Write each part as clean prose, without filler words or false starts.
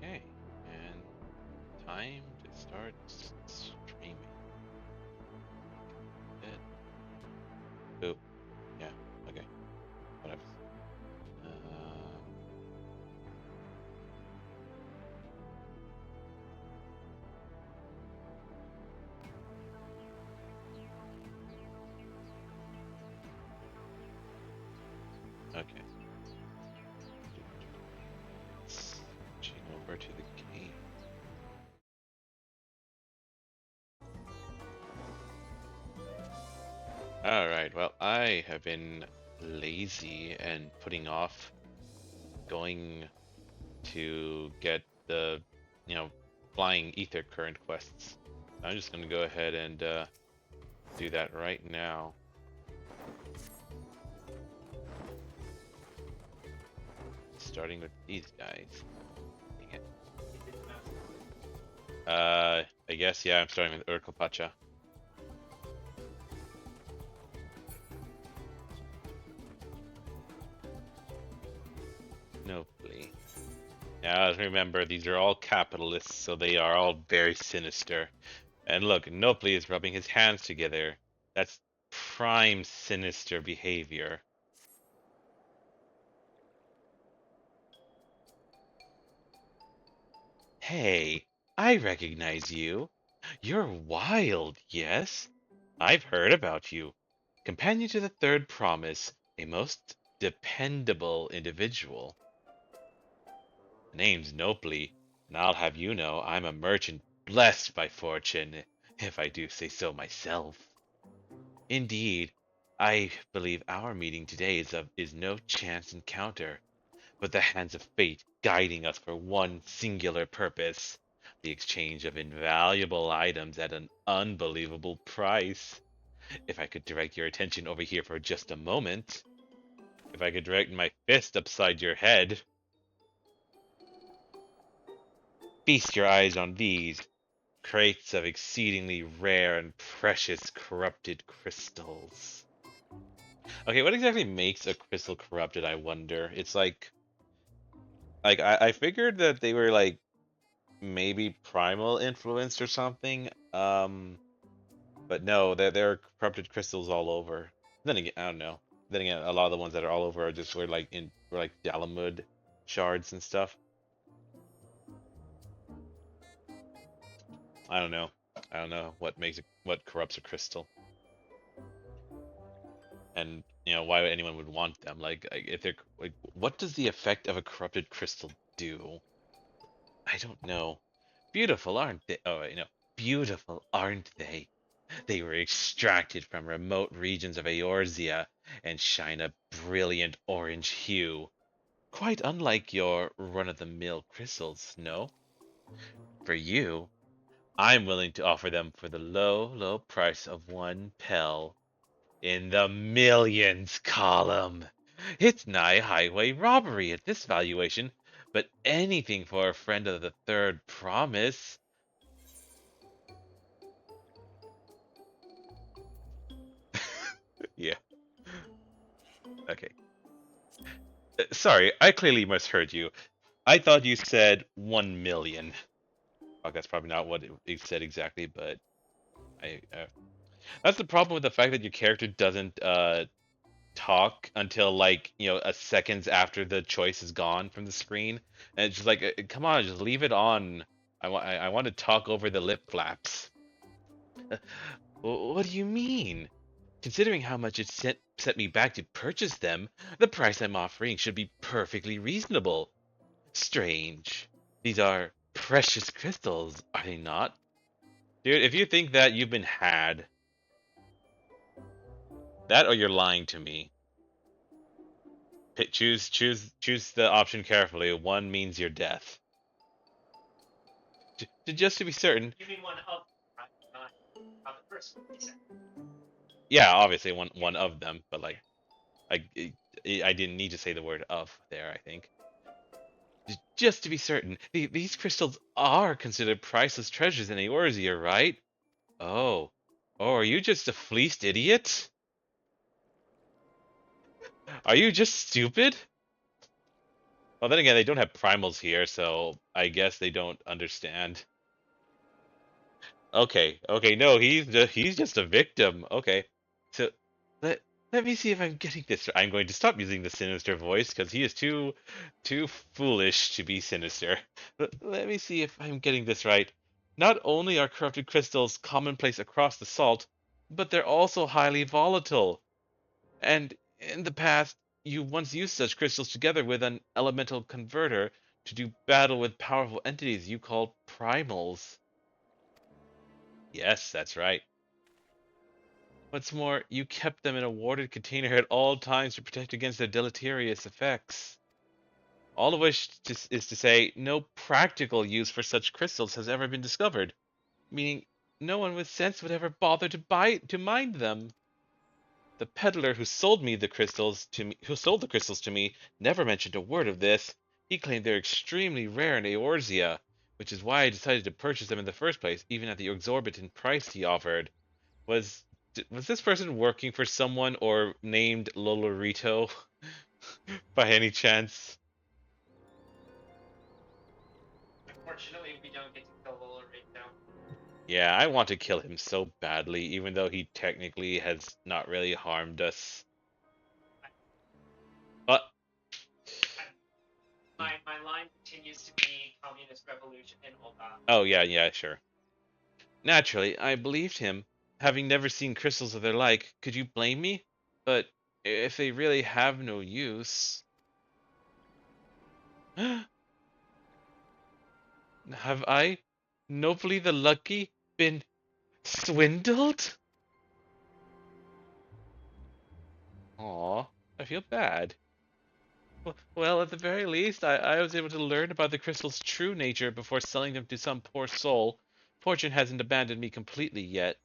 Okay, and time to start streaming. Oh, yeah, okay, whatever. Okay. Switching over to the game. Alright, well, I have been lazy and putting off going to get the, flying ether current quests. I'm just gonna go ahead and do that right now. Starting with these guys. Dang it. I guess, yeah, I'm starting with Urqopacha. Nobly. Now, remember, these are all capitalists, so they are all very sinister. And look, Nopli is rubbing his hands together. That's prime sinister behavior. Hey, I recognize you. You're wild, yes? I've heard about you. Companion to the Third Promise, a most dependable individual. The name's Nopli, and I'll have you know I'm a merchant blessed by fortune, if I do say so myself. Indeed, I believe our meeting today is no chance encounter, but the hands of fate guiding us for one singular purpose, the exchange of invaluable items at an unbelievable price. If I could direct your attention over here for just a moment, if I could direct my fist upside your head, feast your eyes on these crates of exceedingly rare and precious corrupted crystals. Okay, what exactly makes a crystal corrupted, I wonder? It's like I figured that they were like maybe primal influenced or something. But no, there are corrupted crystals all over. Then again, I don't know. Then again, a lot of the ones that are all over are just were like Dalamud shards and stuff. I don't know. I don't know what corrupts a crystal, and why anyone would want them. Like if they're like, what does the effect of a corrupted crystal do? I don't know. Beautiful, aren't they? Oh, wait, no. Beautiful, aren't they? They were extracted from remote regions of Eorzea and shine a brilliant orange hue. Quite unlike your run-of-the-mill crystals, no? For you, I'm willing to offer them for the low, low price of 1 pel. In the millions column. It's nigh highway robbery at this valuation, but anything for a friend of the Third Promise. Yeah. Okay. Sorry, I clearly misheard you. I thought you said 1 million. Well, that's probably not what it said exactly, but I. That's the problem with the fact that your character doesn't talk until like a seconds after the choice is gone from the screen, and it's just like, come on, just leave it on. I want to talk over the lip flaps. What do you mean? Considering how much it set me back to purchase them, the price I'm offering should be perfectly reasonable. Strange. These are precious crystals, are they not? Dude, if you think that, you've been had. That or you're lying to me. Choose the option carefully. One means your death. Just to be certain. You mean one of, not the person? Yeah, obviously one of them, but like I didn't need to say the word of there, I think. Just to be certain, these crystals are considered priceless treasures in Eorzea, right? Oh. Oh, are you just a fleeced idiot? Are you just stupid? Well, then again, they don't have primals here, so I guess they don't understand. Okay, no, he's just a victim. Okay, so let let me see if I'm getting this. I'm going to stop using the sinister voice because he is too foolish to be sinister. Let me see if I'm getting this right. Not only are corrupted crystals commonplace across the salt, but they're also highly volatile. And in the past, you once used such crystals together with an elemental converter to do battle with powerful entities you call primals. Yes, that's right. What's more, you kept them in a warded container at all times to protect against their deleterious effects. All of which is to say, no practical use for such crystals has ever been discovered, meaning no one with sense would ever bother to mine them. The peddler who sold the crystals to me, never mentioned a word of this. He claimed they're extremely rare in Eorzea, which is why I decided to purchase them in the first place, even at the exorbitant price he offered. Was was this person working for someone or named Lolorito by any chance? Unfortunately, we don't get to kill Lola right now. Yeah, I want to kill him so badly, even though he technically has not really harmed us. But My line continues to be communist revolution and all that. oh yeah, sure. Naturally, I believed him. Having never seen crystals of their like, could you blame me? But if they really have no use, have I, nobly the lucky, been swindled? Aw, I feel bad. Well, at the very least, I was able to learn about the crystal's true nature before selling them to some poor soul. Fortune hasn't abandoned me completely yet.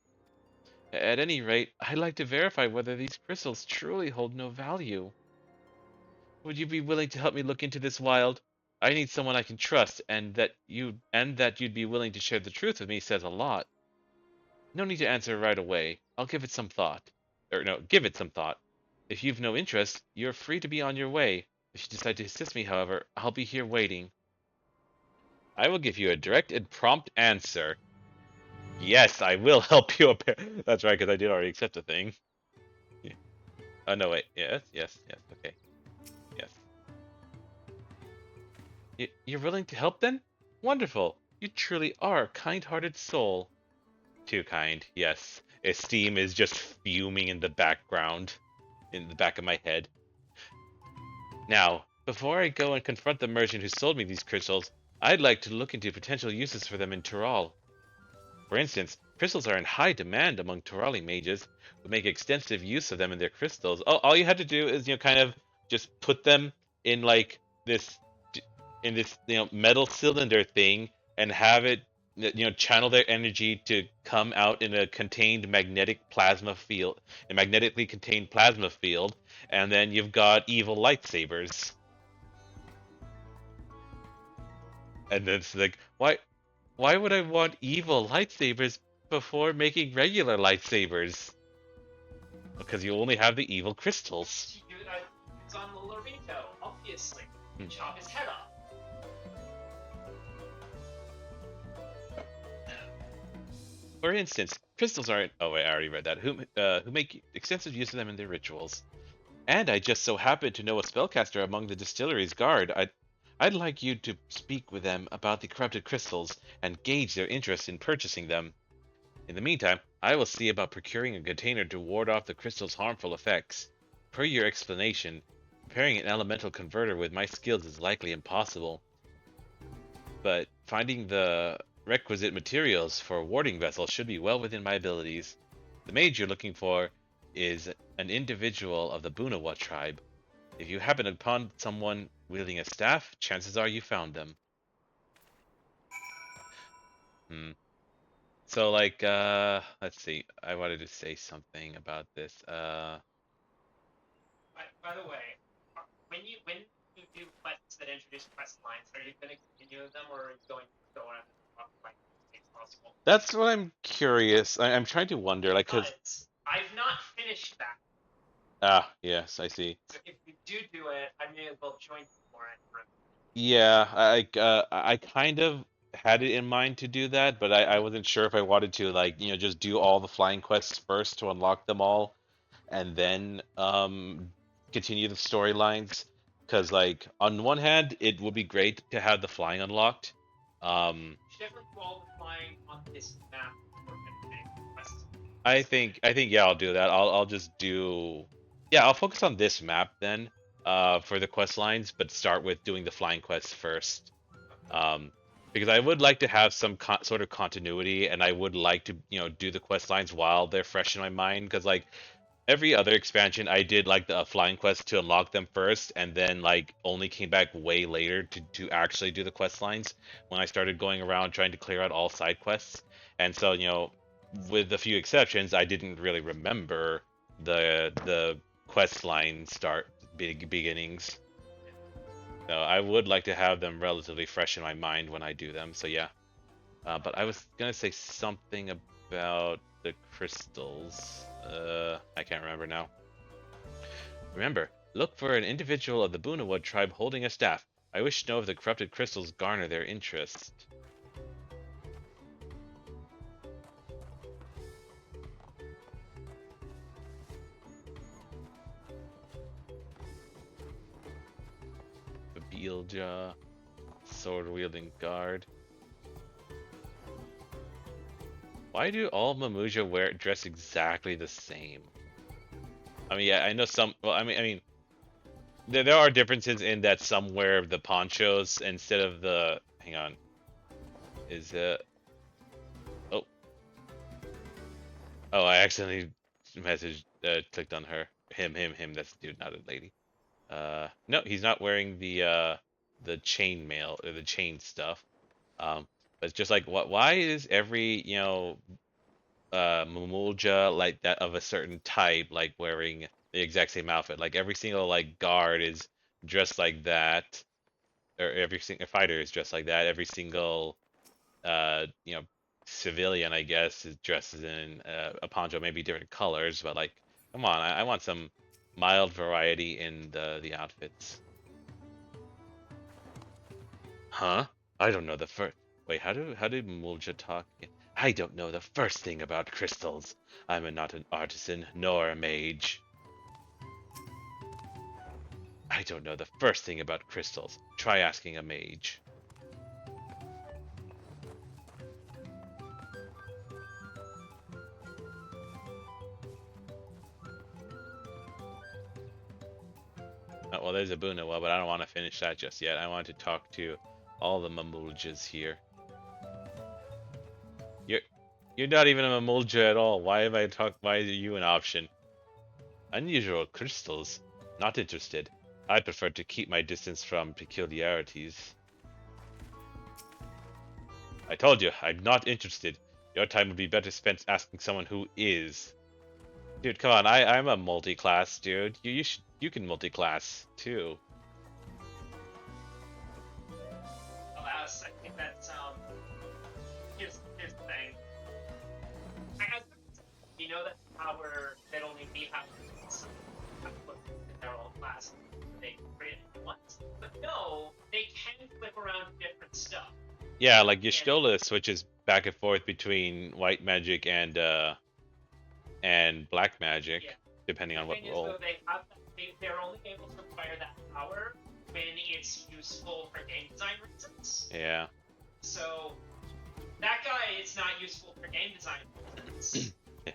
At any rate, I'd like to verify whether these crystals truly hold no value. Would you be willing to help me look into this, Wild? I need someone I can trust, and that you'd be willing to share the truth with me says a lot. No need to answer right away. I'll give it some thought. Or no, give it some thought. If you've no interest, you're free to be on your way. If you decide to assist me, however, I'll be here waiting. I will give you a direct and prompt answer. Yes, I will help you up. That's right, because I did already accept the thing. Yeah. Oh no, wait. Yes. Okay. Yes. You're willing to help then? Wonderful. You truly are a kind-hearted soul. Too kind, yes. Esteem is just fuming in the background, in the back of my head. Now, before I go and confront the merchant who sold me these crystals, I'd like to look into potential uses for them in Tural. For instance, crystals are in high demand among Turali mages, who make extensive use of them in their crystals. Oh, all you have to do is, kind of just put them in like this, in this, metal cylinder thing, and have it, channel their energy to come out in a contained magnetic plasma field, a magnetically contained plasma field, and then you've got evil lightsabers. And it's like, why would I want evil lightsabers before making regular lightsabers? Because you only have the evil crystals. It's on Lolorito, obviously. Hmm. Chop his head off. For instance, crystals aren't. Oh wait, I already read that. Who make extensive use of them in their rituals. And I just so happen to know a spellcaster among the distillery's guard. I'd like you to speak with them about the corrupted crystals and gauge their interest in purchasing them. In the meantime, I will see about procuring a container to ward off the crystal's harmful effects. Per your explanation, preparing an elemental converter with my skills is likely impossible, but finding the requisite materials for a warding vessel should be well within my abilities. The mage you're looking for is an individual of the Bunawa tribe. If you happen upon someone wielding a staff, chances are you found them. Hmm. So like, let's see. I wanted to say something about this. By the way, when you do quests that introduce quest lines, are you going to continue them, or are you going to go on as much as possible? That's what I'm curious. I'm trying to wonder, like, because I've not finished that. Ah, yes, I see. So if you do it, I may as well join you for it. Yeah, I kind of had it in mind to do that, but I wasn't sure if I wanted to like, just do all the flying quests first to unlock them all and then continue the storylines. Because like on one hand, it would be great to have the flying unlocked. Um, You should definitely do all the flying on this map before finishing quests. I think yeah, I'll do that. I'll just do yeah, I'll focus on this map then for the quest lines, but start with doing the flying quests first. Okay. Um, because I would like to have some sort of continuity, and I would like to, do the quest lines while they're fresh in my mind. Because like every other expansion, I did like the flying quest to unlock them first, and then like only came back way later to actually do the quest lines when I started going around trying to clear out all side quests. And so, with a few exceptions, I didn't really remember the quest line start beginnings. So I would like to have them relatively fresh in my mind when I do them. So yeah. But I was gonna say something about the crystals. I can't remember now. Remember, look for an individual of the Bunawad tribe holding a staff. I wish to know if the corrupted crystals garner their interest. Babilja, sword-wielding guard. Why do all Mamuja dress exactly the same? I mean, yeah, I know some. Well, I mean, there are differences in that some wear the ponchos instead of the. Hang on, is it? Oh, oh, I accidentally clicked on her. Him. That's the dude, not a lady. No, he's not wearing the chain mail or the chain stuff. But it's just like what? Why is every Mumulja like that of a certain type like wearing the exact same outfit? Like every single like guard is dressed like that, or every single fighter is dressed like that. Every single uh you know civilian, I guess, is dressed in a poncho, maybe different colors, but like, come on, I want some mild variety in the outfits. Huh? I don't know the first. Wait, how do Mulja talk? I don't know the first thing about crystals. Not an artisan nor a mage. I don't know the first thing about crystals. Try asking a mage. Oh, well, there's a Bunawell, but I don't want to finish that just yet. I want to talk to all the Mamuljas here. You're you're not even a Mamulja at all. Why have I talked? Why are you an option? Unusual crystals. Not interested. I prefer to keep my distance from peculiarities. I told you, I'm not interested. Your time would be better spent asking someone who is. Dude, come on, I'm a multi-class, dude. You can multi-class too. Alas, I think that's here's the thing. I you know that power that only we have some flip in their own class. They create once, but no, they can flip around different stuff. Yeah, like And Y'shtola switches back and forth between white magic and black yeah, magic, depending the on what thing is role. though they have they're only able to acquire that power when it's useful for game design reasons. Yeah. So that guy is not useful for game design reasons. I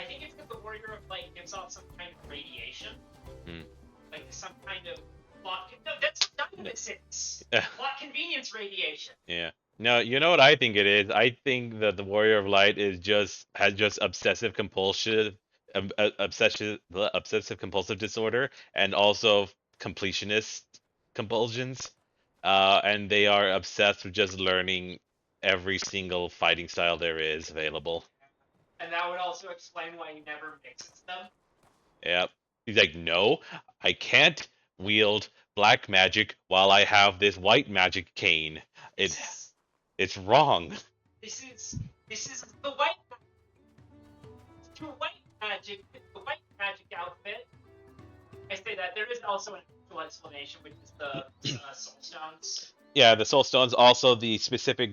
think it's because the Warrior of Light gives off some kind of radiation, Hmm. like some kind of plot. No, that's dynamics. Plot convenience radiation. Yeah. No, you know what I think it is? I think that the Warrior of Light is just has just obsessive compulsive obsessive compulsive disorder and also completionist compulsions. And they are obsessed with just learning every single fighting style there is available. And that would also explain why he never mixes them. Yep. He's like, "No, I can't wield black magic while I have this white magic cane. It This is it's wrong." this is this is the white to white magic outfit. I say that there is also an actual explanation, which is the soul stones. Yeah, the soul stones, also the specific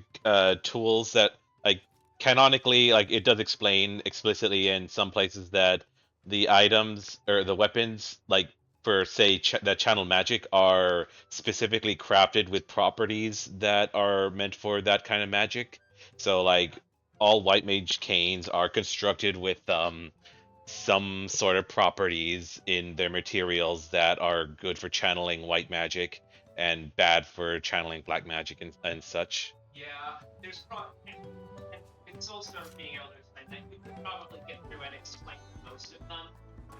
tools that, like, canonically, like, it does explain explicitly in some places that the items or the weapons, like, for say that channel magic, are specifically crafted with properties that are meant for that kind of magic. So like all white mage canes are constructed with some sort of properties in their materials that are good for channeling white magic and bad for channeling black magic and such. Yeah, there's probably with soulstones being able to explain that, you could probably get through and explain most of them.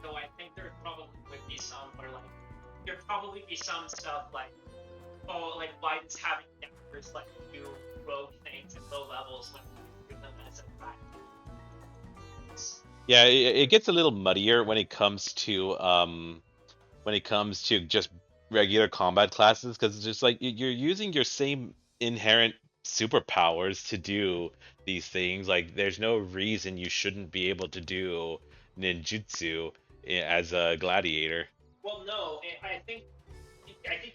Though I think there probably would be some where like there'd probably be some stuff like, oh, like why does having daggers like do rogue things at low levels when you do them as a practice? Yeah, it gets a little muddier when it comes to just regular combat classes, because it's just like you're using your same inherent superpowers to do these things. Like there's no reason you shouldn't be able to do ninjutsu as a gladiator. Well, no, I think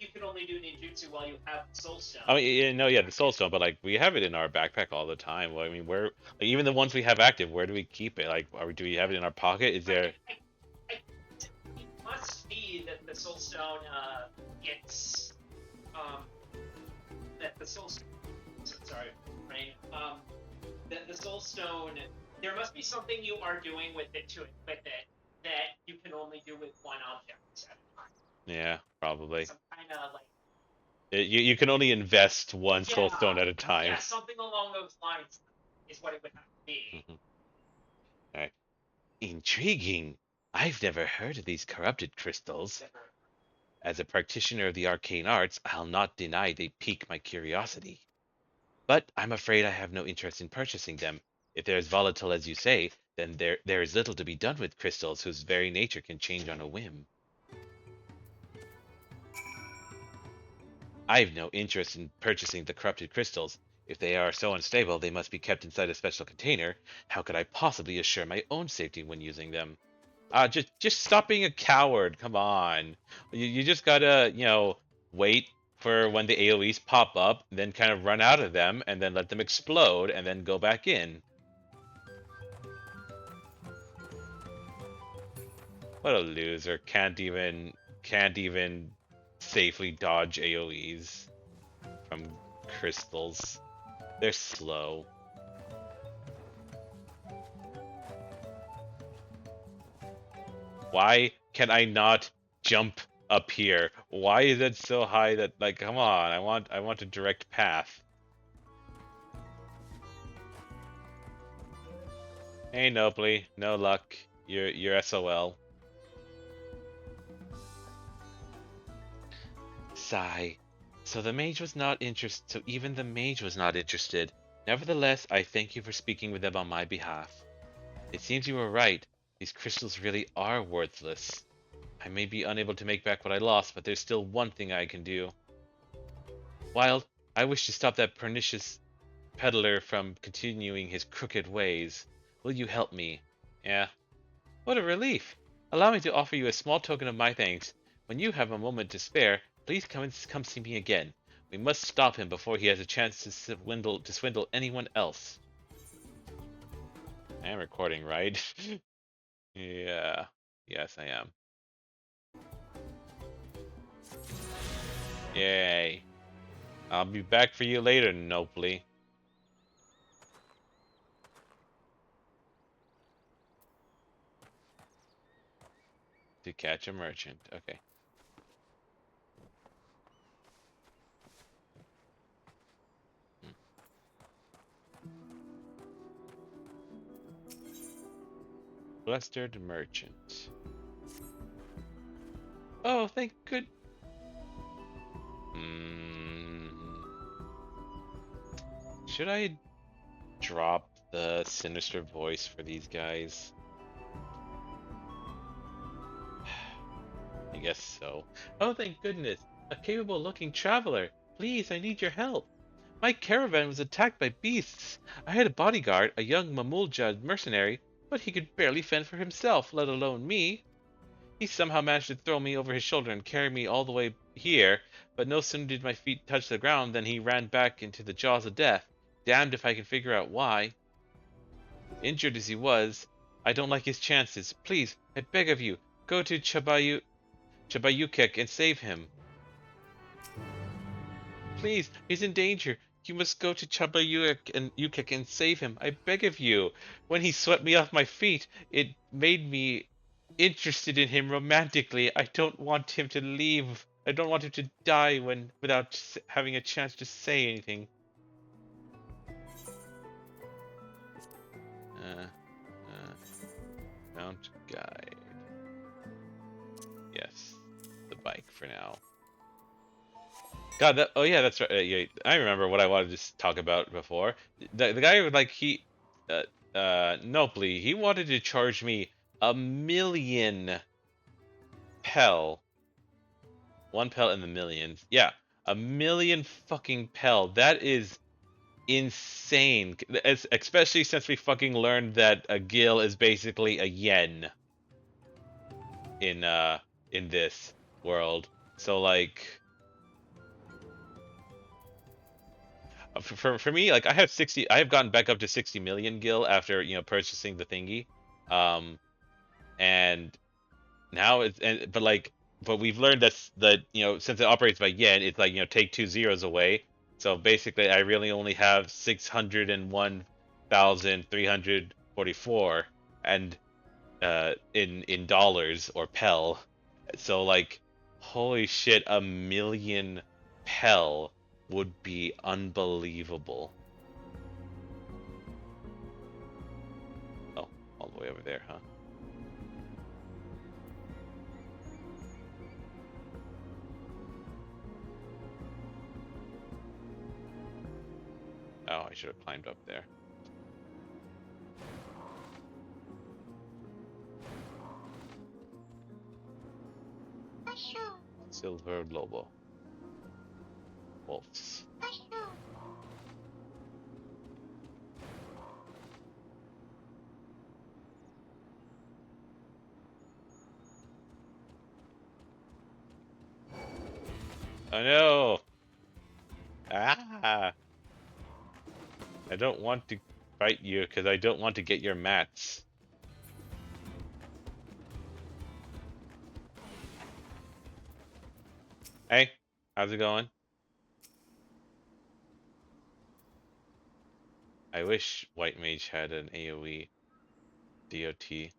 you can only do ninjutsu while you have the soul stone. I mean, no, yeah, the soul stone, but like we have it in our backpack all the time. Well, I mean, where, like, even the ones we have active, where do we keep it? Like, do we have it in our pocket? Is there? It must be that the soul stone gets that the soul. Sorry, brain. The soul stone. There must be something you are doing with it to equip it that you can only do with one object at a time. Yeah, probably. Some kind of like You can only invest one soul yeah, stone at a time. yeah, something along those lines is what it would have to be. Mhm. All right. Intriguing. I've never heard of these corrupted crystals. Never. As a practitioner of the arcane arts, I'll not deny they pique my curiosity. But I'm afraid I have no interest in purchasing them. If they're as volatile as you say, then there is little to be done with crystals whose very nature can change on a whim. I've no interest in purchasing the corrupted crystals. If they are so unstable, they must be kept inside a special container. How could I possibly assure my own safety when using them? Just stop being a coward. Come on. You just gotta, wait for when the AoEs pop up, then kind of run out of them, and then let them explode, and then go back in. What a loser. Can't even safely dodge AoEs from crystals. They're slow. Why can I not jump up here? Why is it so high that, like, come on, I want a direct path. Hey Nopley, no luck. You're SOL. Sigh. So even the mage was not interested. Nevertheless, I thank you for speaking with them on my behalf. It seems you were right. These crystals really are worthless. I may be unable to make back what I lost, but there's still one thing I can do. Wild, I wish to stop that pernicious peddler from continuing his crooked ways. Will you help me? Yeah. What a relief! Allow me to offer you a small token of my thanks. When you have a moment to spare, please come see me again. We must stop him before he has a chance to swindle anyone else. I am recording, right? Yeah. Yes, I am. Yay. I'll be back for you later, Nopley. To catch a merchant. Okay. Flustered merchant. Oh, thank good. Should I drop the sinister voice for these guys? I guess so. Oh, thank goodness! A capable-looking traveler! Please, I need your help! My caravan was attacked by beasts! I had a bodyguard, a young Mamuljad mercenary, but he could barely fend for himself, let alone me. He somehow managed to throw me over his shoulder and carry me all the way here, but no sooner did my feet touch the ground than he ran back into the jaws of death. Damned if I can figure out why. Injured as he was, I don't like his chances. Please, I beg of you, go to Chabayukek and save him. Please, he's in danger. You must go to Chabayukek and save him. I beg of you. When he swept me off my feet, it made me interested in him romantically. I don't want him to leave. I don't want him to die without having a chance to say anything. Mount guide. Yes, the bike for now. God, that, oh yeah, that's right. Yeah, I remember what I wanted to talk about before. The guy would like Nopely, he wanted to charge me 1,000,000 pel. 1 pel in the millions. Yeah, 1,000,000 fucking pel. That is insane. Especially since we fucking learned that a gil is basically a yen in this world. So like, for me, like I have gotten back up to 60 million gil after purchasing the thingy, and now but we've learned that since it operates by yen, it's like take 2 zeros away. So basically, I really only have 601,344 and in dollars or pel. So like, holy shit, 1,000,000 pel would be unbelievable. Oh, all the way over there, huh? Oh, I should have climbed up there. Silver Lobo. Wolves. Oh no! Ah! I don't want to fight you because I don't want to get your mats. Hey, how's it going? I wish White Mage had an AoE DOT.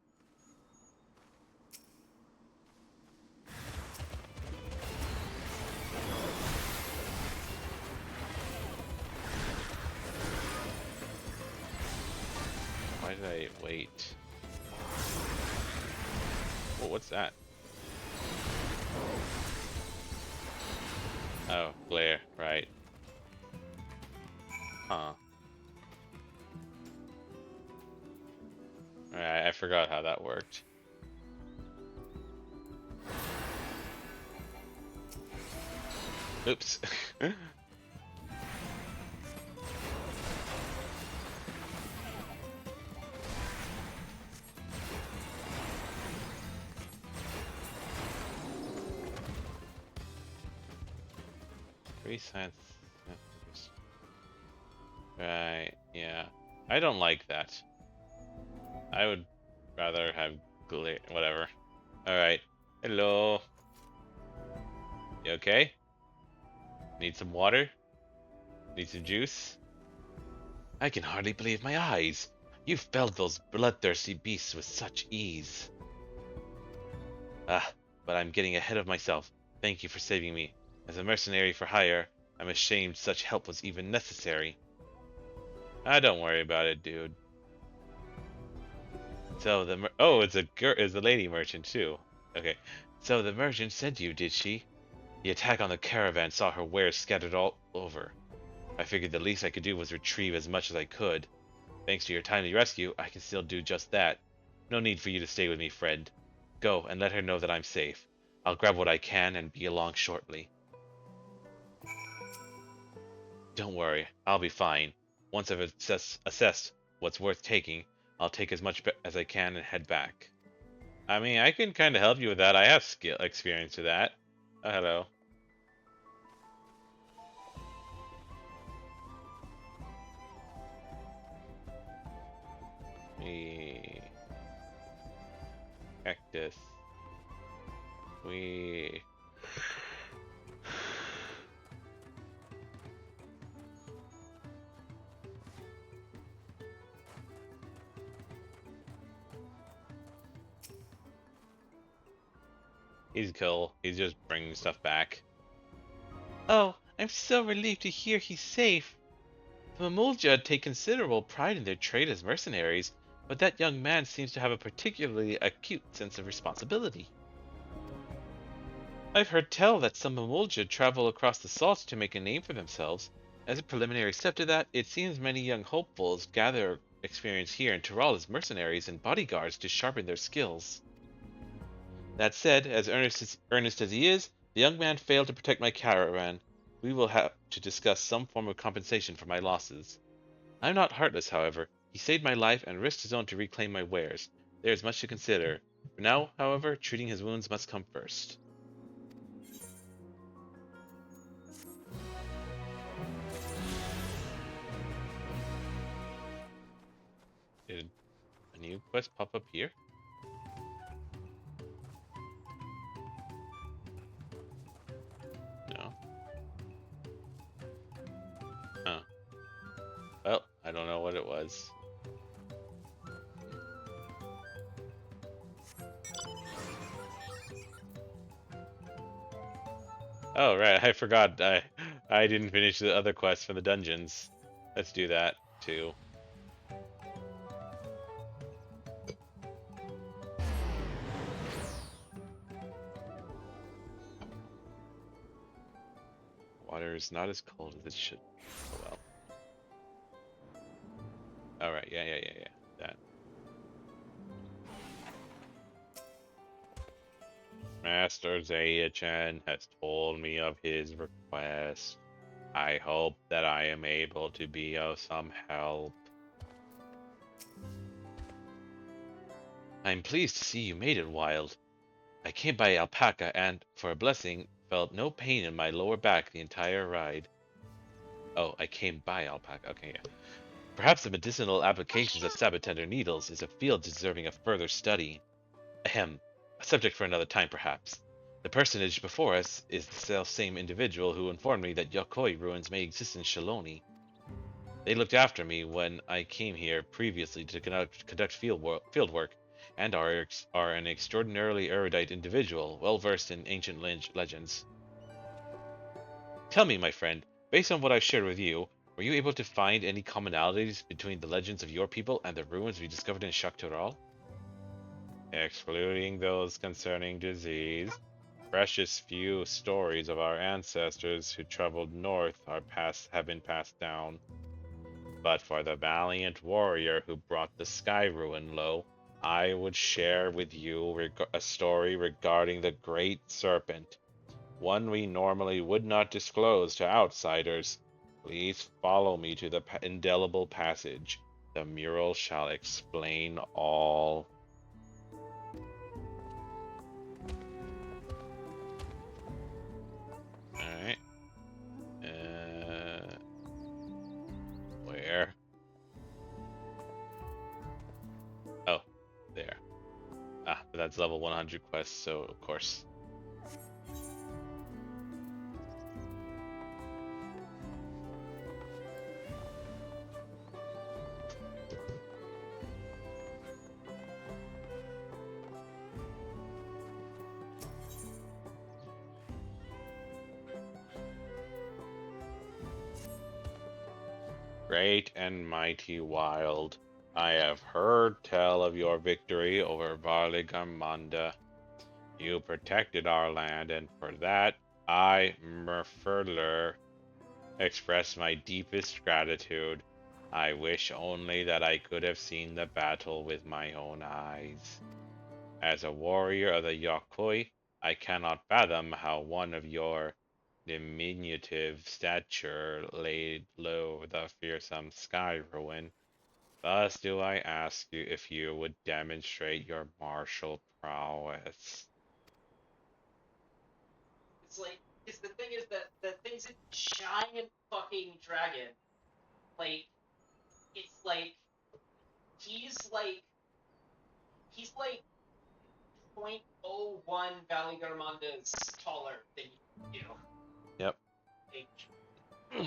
Why did I wait? Oh, what's that? Oh, glare, right. Huh. Alright, I forgot how that worked. Oops. 3 science. Right, yeah. I don't like that. I would rather have glare, whatever. Alright. Hello. You okay? Need some water? Need some juice? I can hardly believe my eyes. You felled those bloodthirsty beasts with such ease. Ah, but I'm getting ahead of myself. Thank you for saving me. As a mercenary for hire, I'm ashamed such help was even necessary. Ah, don't worry about it, dude. So it's a lady merchant too. Okay. So the merchant sent you, did she? The attack on the caravan saw her wares scattered all over. I figured the least I could do was retrieve as much as I could. Thanks to your timely rescue, I can still do just that. No need for you to stay with me, friend. Go and let her know that I'm safe. I'll grab what I can and be along shortly. Don't worry, I'll be fine. Once I've assessed what's worth taking, I'll take as much as I can and head back. I mean, I can kind of help you with that. I have skill experience with that. Hello. We cactus. We. He's cool. He's just bringing stuff back. Oh, I'm so relieved to hear he's safe. The Mamulja take considerable pride in their trade as mercenaries, but that young man seems to have a particularly acute sense of responsibility. I've heard tell that some Mamulja travel across the salt to make a name for themselves. As a preliminary step to that, it seems many young hopefuls gather experience here in Tural as mercenaries and bodyguards to sharpen their skills. That said, as earnest as he is, the young man failed to protect my caravan. We will have to discuss some form of compensation for my losses. I'm not heartless, however. He saved my life and risked his own to reclaim my wares. There is much to consider. For now, however, treating his wounds must come first. Did a new quest pop up here? No. Huh. Well, I don't know what it was. Oh, right, I forgot. I didn't finish the other quests from the dungeons. Let's do that, too. Water is not as cold as it should be. Oh well. Alright, yeah. That. Master Zayachan has told me of his request. I hope that I am able to be of some help. I'm pleased to see you made it, Wild. I came by Alpaca and, for a blessing, felt no pain in my lower back the entire ride. Oh, I came by Alpaca. Okay, yeah. Perhaps the medicinal applications of Sabatender needles is a field deserving of further study. Ahem. A subject for another time, perhaps. The personage before us is the self-same individual who informed me that Yok Huy ruins may exist in Shaloni. They looked after me when I came here previously to conduct field work, and are an extraordinarily erudite individual, well versed in ancient legends. Tell me, my friend, based on what I've shared with you, were you able to find any commonalities between the legends of your people and the ruins we discovered in Tural? Excluding those concerning disease, precious few stories of our ancestors who traveled north have been passed down. But for the valiant warrior who brought the sky ruin low, I would share with you a story regarding the Great Serpent, one we normally would not disclose to outsiders. Please follow me to the indelible passage. The mural shall explain all. Alright. Where? Oh, there. Ah, but that's level 100 quest, so of course. Great and mighty Wild, I have heard tell of your victory over Varligarmanda. You protected our land, and for that, I, Murfurler, express my deepest gratitude. I wish only that I could have seen the battle with my own eyes. As a warrior of the Yok Huy, I cannot fathom how one of your diminutive stature laid low the fearsome sky ruin. Thus do I ask you if you would demonstrate your martial prowess. It's like, because the thing is that the thing's a giant fucking dragon. Like, it's like he's like he's like 0.01 Valley Garmonda's taller than you. Yep. Like,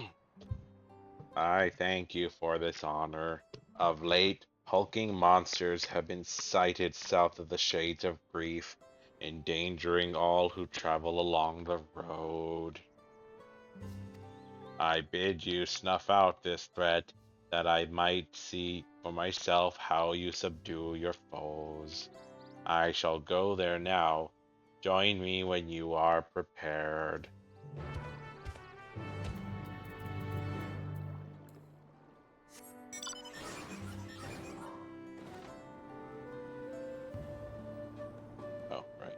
I thank you for this honor. Of late, hulking monsters have been sighted south of the Shades of Grief, endangering all who travel along the road. I bid you snuff out this threat, that I might see for myself how you subdue your foes. I shall go there now. Join me when you are prepared. Oh, right.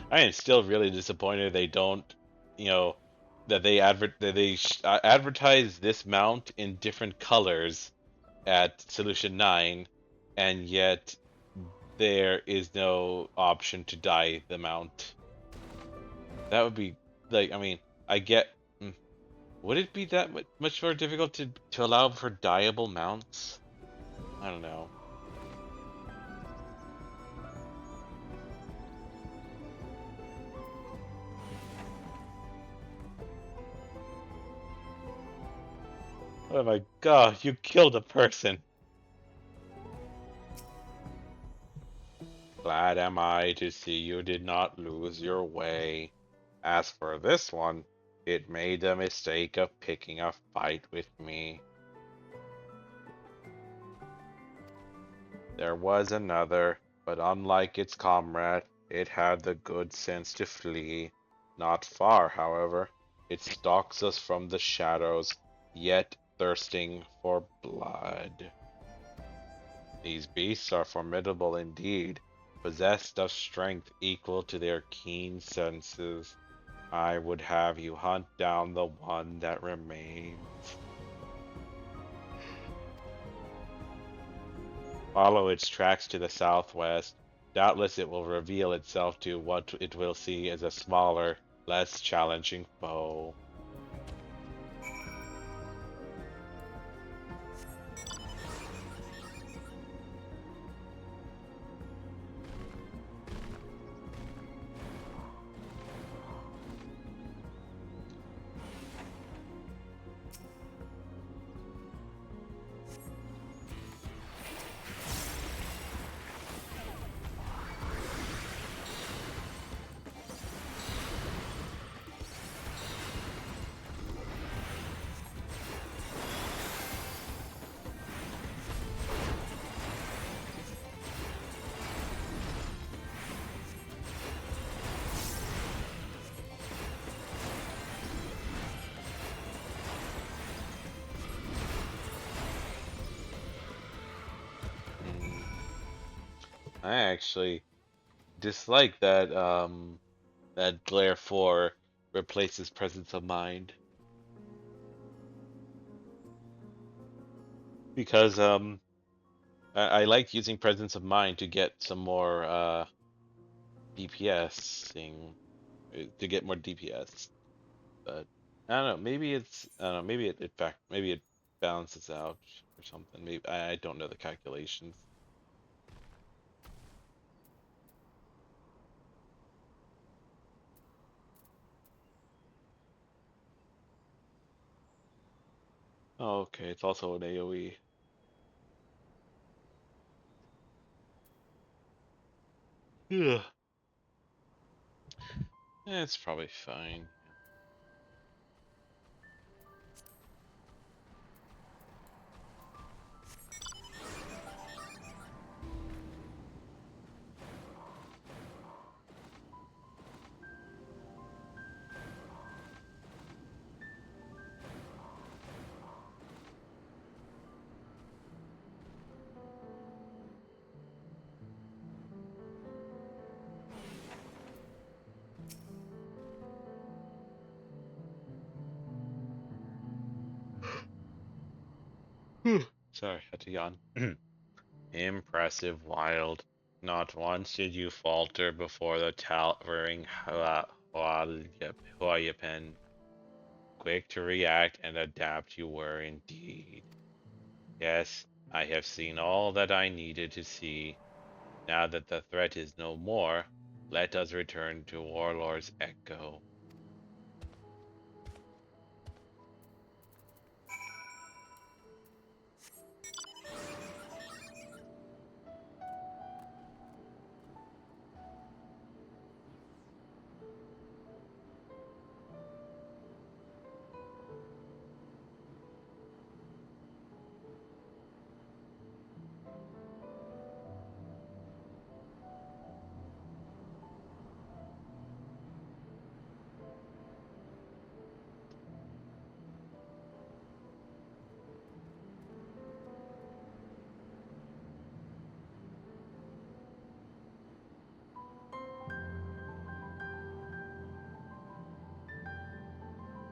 I am still really disappointed they don't, you know, that they advertise this mount in different colors at Solution 9, and yet there is no option to dye the mount. That would be like, I mean, I get. Would it be that much more difficult to allow for dyeable mounts? I don't know. Oh my god, you killed a person! Glad am I to see you did not lose your way. As for this one, it made the mistake of picking a fight with me. There was another, but unlike its comrade, it had the good sense to flee. Not far, however. It stalks us from the shadows, yet thirsting for blood. These beasts are formidable indeed, possessed of strength equal to their keen senses. I would have you hunt down the one that remains. Follow its tracks to the southwest. Doubtless it will reveal itself to what it will see as a smaller, less challenging foe. Hmm. I actually dislike that Glare 4 replaces Presence of Mind. Because I like using Presence of Mind to get some more DPS to get more DPS. But I don't know, maybe it's I don't know, maybe it fact maybe it balances out or something. Maybe I don't know the calculations. Oh, okay, it's also an AoE. Yeah. It's probably fine. Sorry, had to yawn. Impressive, Wild. Not once did you falter before the towering Huayapen. Quick to react and adapt you were indeed. Yes, I have seen all that I needed to see. Now that the threat is no more, let us return to Warlord's Echo.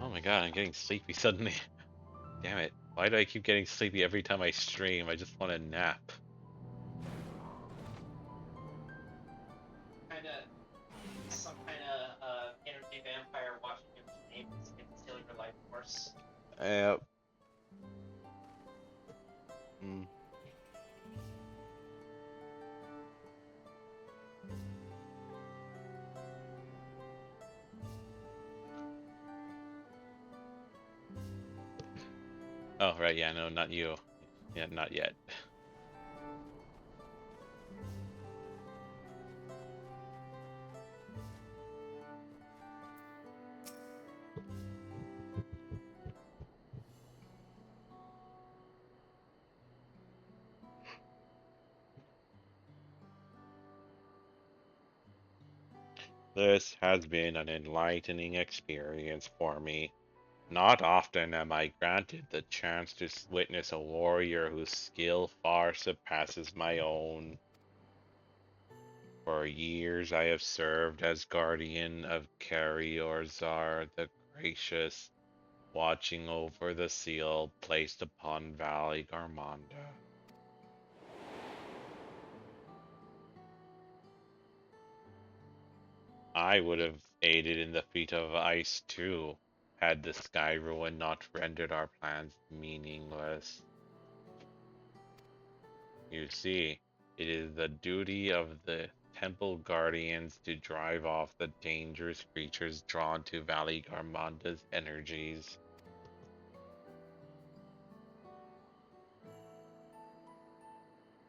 Oh my god, I'm getting sleepy suddenly. Damn it. Why do I keep getting sleepy every time I stream? I just want to nap. Kind of some kind of energy vampire watching your game and stealing your life force. Uh, mm. Oh, right, yeah, no, not you. Yeah, not yet. This has been an enlightening experience for me. Not often am I granted the chance to witness a warrior whose skill far surpasses my own. For years I have served as guardian of Carriorzar the Gracious, watching over the seal placed upon Valley Garmonda. I would have aided in the feat of ice too, had the sky ruin not rendered our plans meaningless. You see, it is the duty of the temple guardians to drive off the dangerous creatures drawn to Valley Garmonda's energies.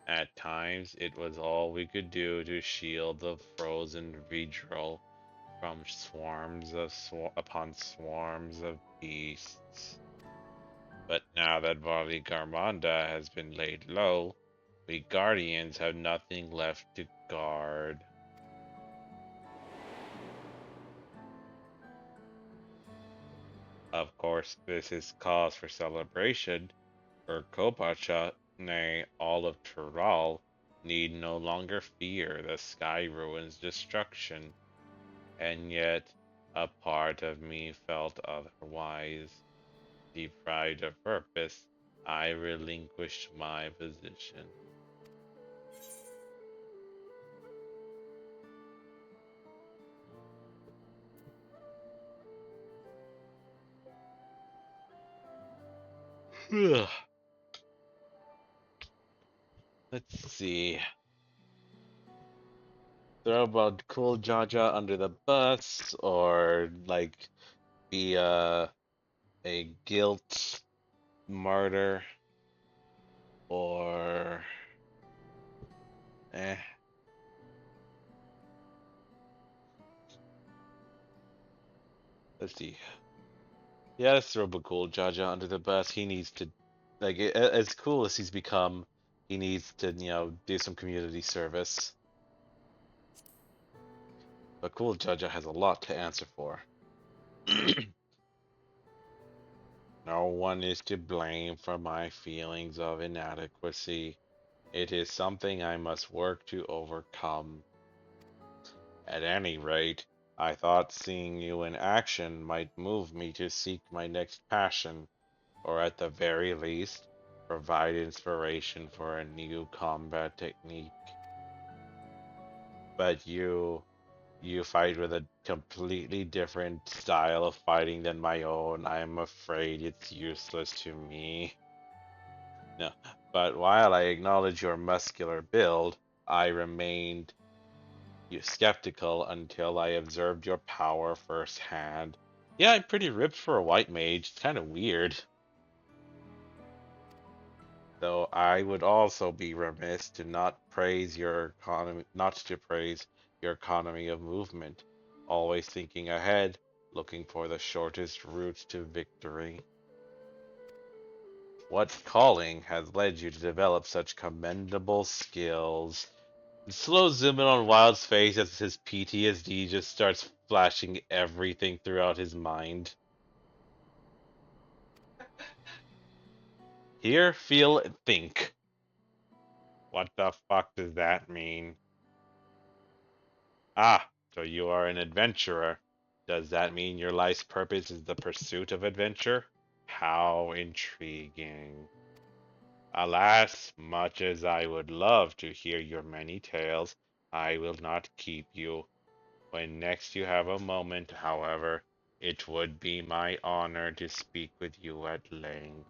At times, it was all we could do to shield the frozen Vidril from swarms of upon swarms of beasts. But now that Valley Garmonda has been laid low, we guardians have nothing left to guard. Of course, this is cause for celebration. Urqopacha, nay, all of Tural, need no longer fear the Sky Ruin's destruction, and yet a part of me felt otherwise. Deprived of purpose, I relinquished my position. Let's see. Throw about cool Jaja under the bus, or like be a guilt martyr, or eh. Let's see. Yeah, let's throw Bakul Jaja under the bus. He needs to, like, as cool as he's become, he needs to, do some community service. Bakul Jaja has a lot to answer for. No one is to blame for my feelings of inadequacy. It is something I must work to overcome. At any rate, I thought seeing you in action might move me to seek my next passion, or at the very least, provide inspiration for a new combat technique. But you fight with a completely different style of fighting than my own. I'm afraid it's useless to me. No, but while I acknowledge your muscular build, I remained skeptical until I observed your power firsthand. Yeah, I'm pretty ripped for a white mage. It's kind of weird. Though I would also be remiss to not to praise your economy of movement, always thinking ahead, looking for the shortest route to victory. What calling has led you to develop such commendable skills? Slow zoom in on Wild's face as his PTSD just starts flashing everything throughout his mind. Hear, feel, think. What the fuck does that mean? Ah, so you are an adventurer. Does that mean your life's purpose is the pursuit of adventure? How intriguing. Alas, much as I would love to hear your many tales, I will not keep you. When next you have a moment, however, it would be my honor to speak with you at length.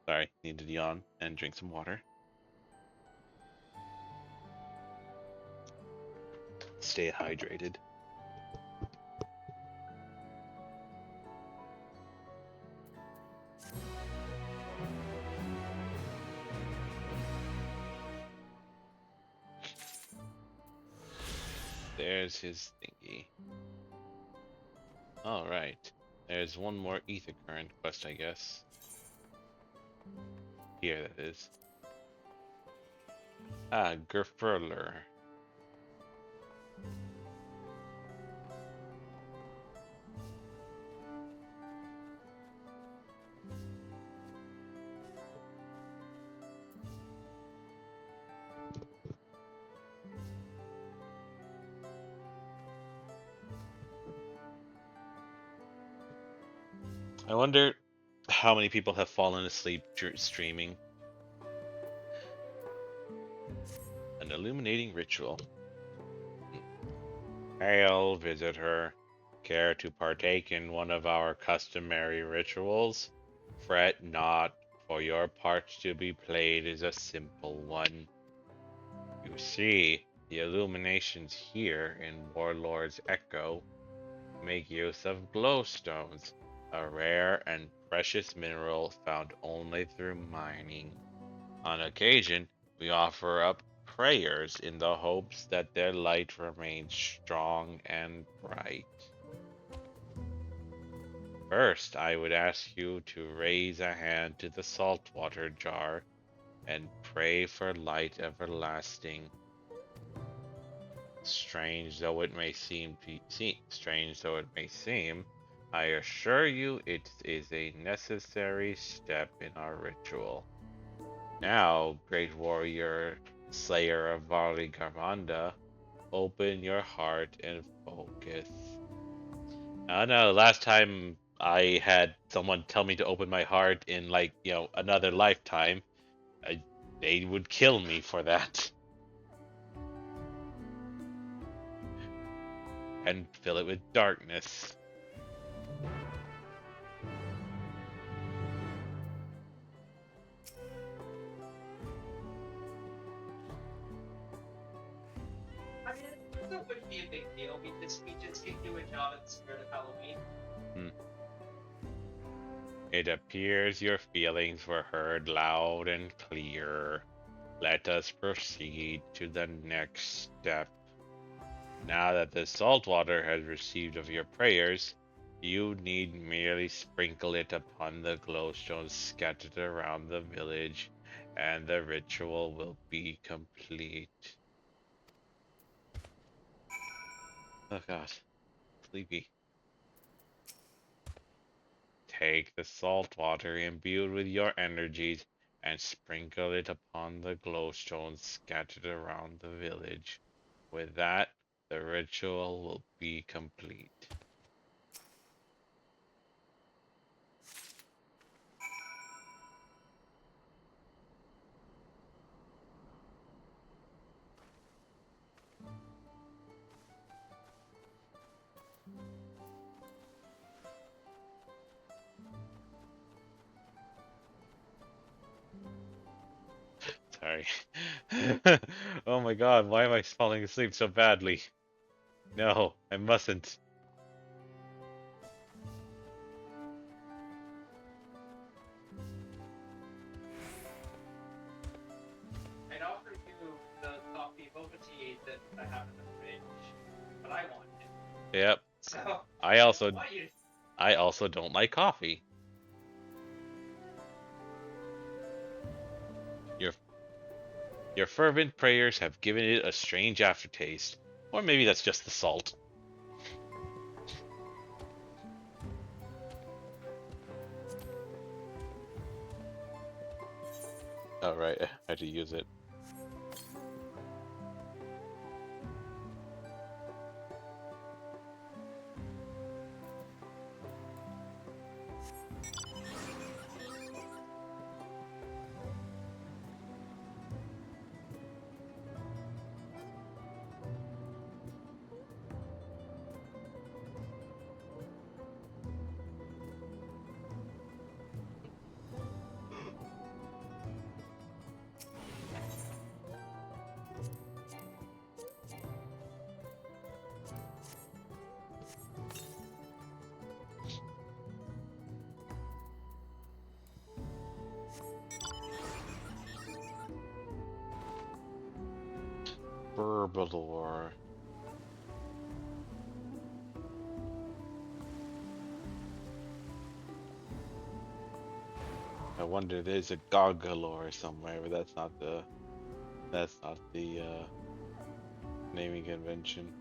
Sorry, needed to yawn and drink some water. Stay hydrated. There's his thingy. Alright. There's one more ether current quest, I guess. Here, that is. Ah, Gerfurler. I wonder how many people have fallen asleep streaming. An illuminating ritual. Hail, visitor. Care to partake in one of our customary rituals? Fret not, for your part to be played is a simple one. You see, the illuminations here in Warlord's Echo make use of glowstones, a rare and precious mineral found only through mining. On occasion, we offer up prayers in the hopes that their light remains strong and bright. First, I would ask you to raise a hand to the saltwater jar and pray for light everlasting. Strange though it may seem, I assure you it is a necessary step in our ritual. Now, great warrior, slayer of Varli Garmanda, open your heart and focus. I know, last time I had someone tell me to open my heart in, like, another lifetime, they would kill me for that. And fill it with darkness. I mean, that wouldn't be a big deal. We just get you a job at the Spirit of Halloween. It appears your feelings were heard loud and clear. Let us proceed to the next step. Now that the saltwater has received of your prayers, you need merely sprinkle it upon the glowstones scattered around the village, and the ritual will be complete. Oh god, sleepy. take the salt water imbued with your energies and sprinkle it upon the glowstones scattered around the village. With that, the ritual will be complete. Sorry. Oh my god, why am I falling asleep so badly? No, I mustn't. I'd offer you the coffee boba tea that I have in the fridge, but I want it. Yep. So I also want you. I also don't like coffee. Your your fervent prayers have given it a strange aftertaste. Or maybe that's just the salt. Oh right, I had to use it. Burbalore. I wonder there's a Gargalore somewhere, but that's not the naming convention.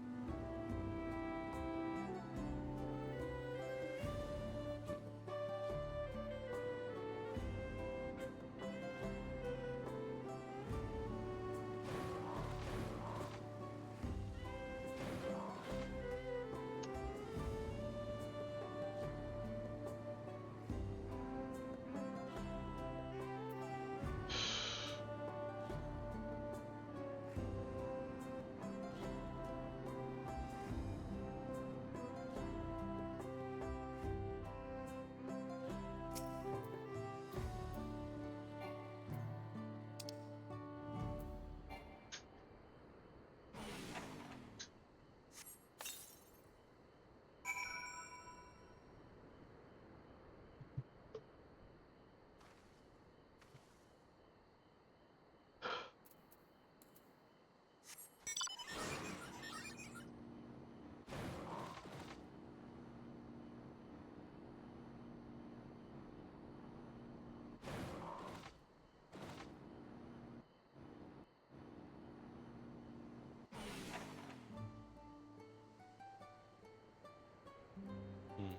Hmm.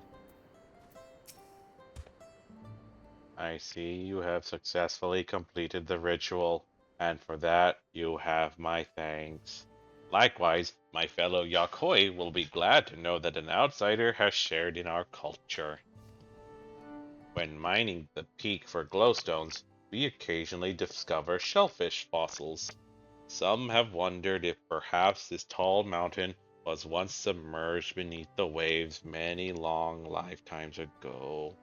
I see you have successfully completed the ritual, and for that you have my thanks. Likewise, my fellow Yok Huy will be glad to know that an outsider has shared in our culture. When mining the peak for glowstones, we occasionally discover shellfish fossils. Some have wondered if perhaps this tall mountain was once submerged beneath the waves many long lifetimes ago.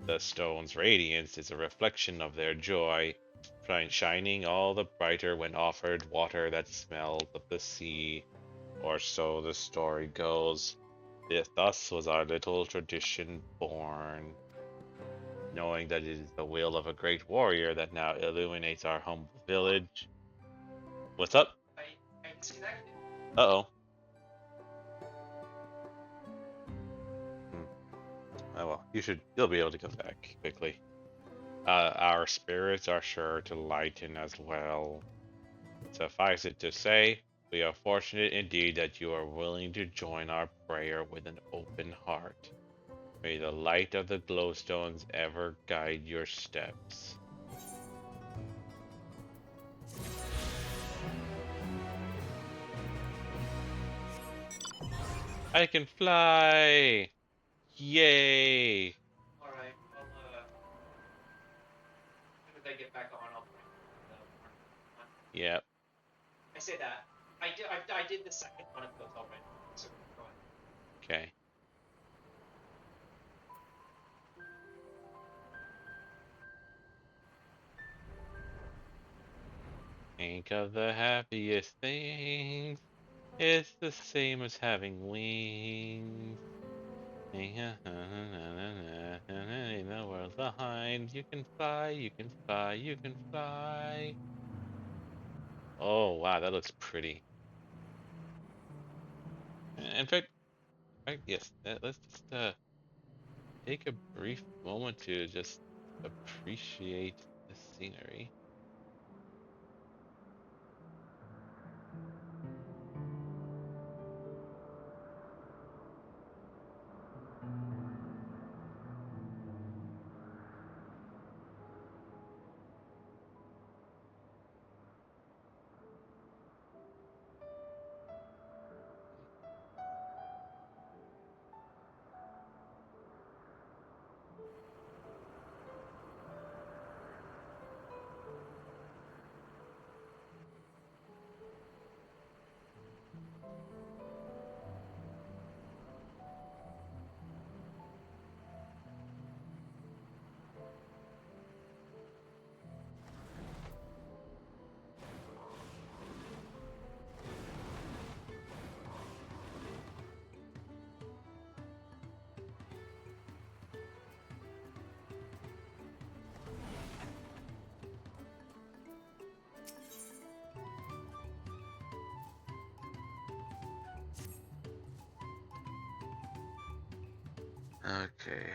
The stone's radiance is a reflection of their joy, shining all the brighter when offered water that smelled of the sea, or so the story goes. Thus was our little tradition born, knowing that it is the will of a great warrior that now illuminates our humble village. What's up? I disconnected. Uh-oh. Hmm. Oh well, you'll be able to come back quickly. Our spirits are sure to lighten as well. Suffice it to say, we are fortunate indeed that you are willing to join our prayer with an open heart. May the light of the glowstones ever guide your steps. I can fly! Yay! Alright, well, as soon as I get back on, I'll bring the Yep. I say that. I did the second one of those already, so go ahead. Okay. Think of the happiest things. It's the same as having wings. In the world behind, you can fly, you can fly, you can fly. Oh wow, that looks pretty. In fact, yes. Let's just take a brief moment to just appreciate the scenery. Okay.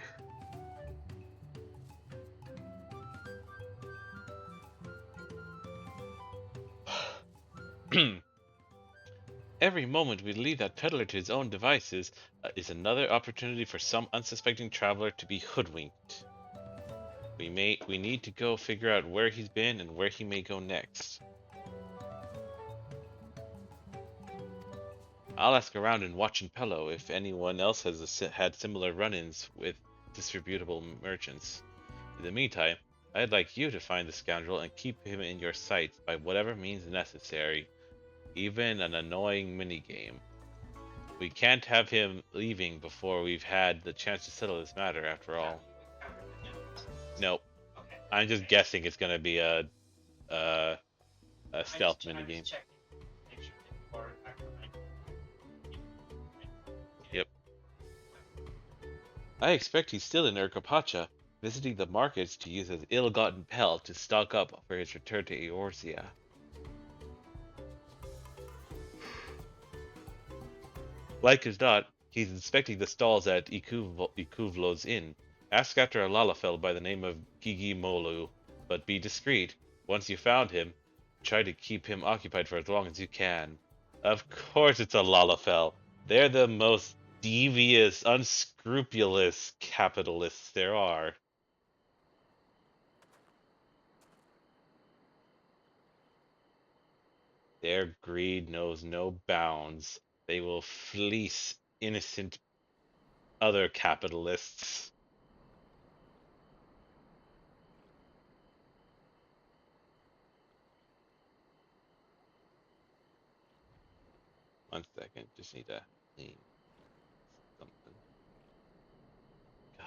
Every moment we leave that peddler to his own devices is another opportunity for some unsuspecting traveler to be hoodwinked. We need to go figure out where he's been and where he may go next. I'll ask around and watch in Pelu if anyone else has had similar run-ins with distributable merchants. In the meantime, I'd like you to find the scoundrel and keep him in your sights by whatever means necessary, even an annoying minigame. We can't have him leaving before we've had the chance to settle this matter, after all. Nope. Okay. I'm just guessing it's gonna be a stealth minigame. Yep. I expect he's still in Urqopacha, visiting the markets to use his ill-gotten pelf to stock up for his return to Eorzea. Like as not, he's inspecting the stalls at Ikuvlo's inn. Ask after a Lalafell by the name of Gigi Molu, but be discreet. Once you found him, try to keep him occupied for as long as you can. Of course it's a Lalafell. They're the most devious, unscrupulous capitalists there are. Their greed knows no bounds. They will fleece innocent other capitalists. One second, just need to clean something. God.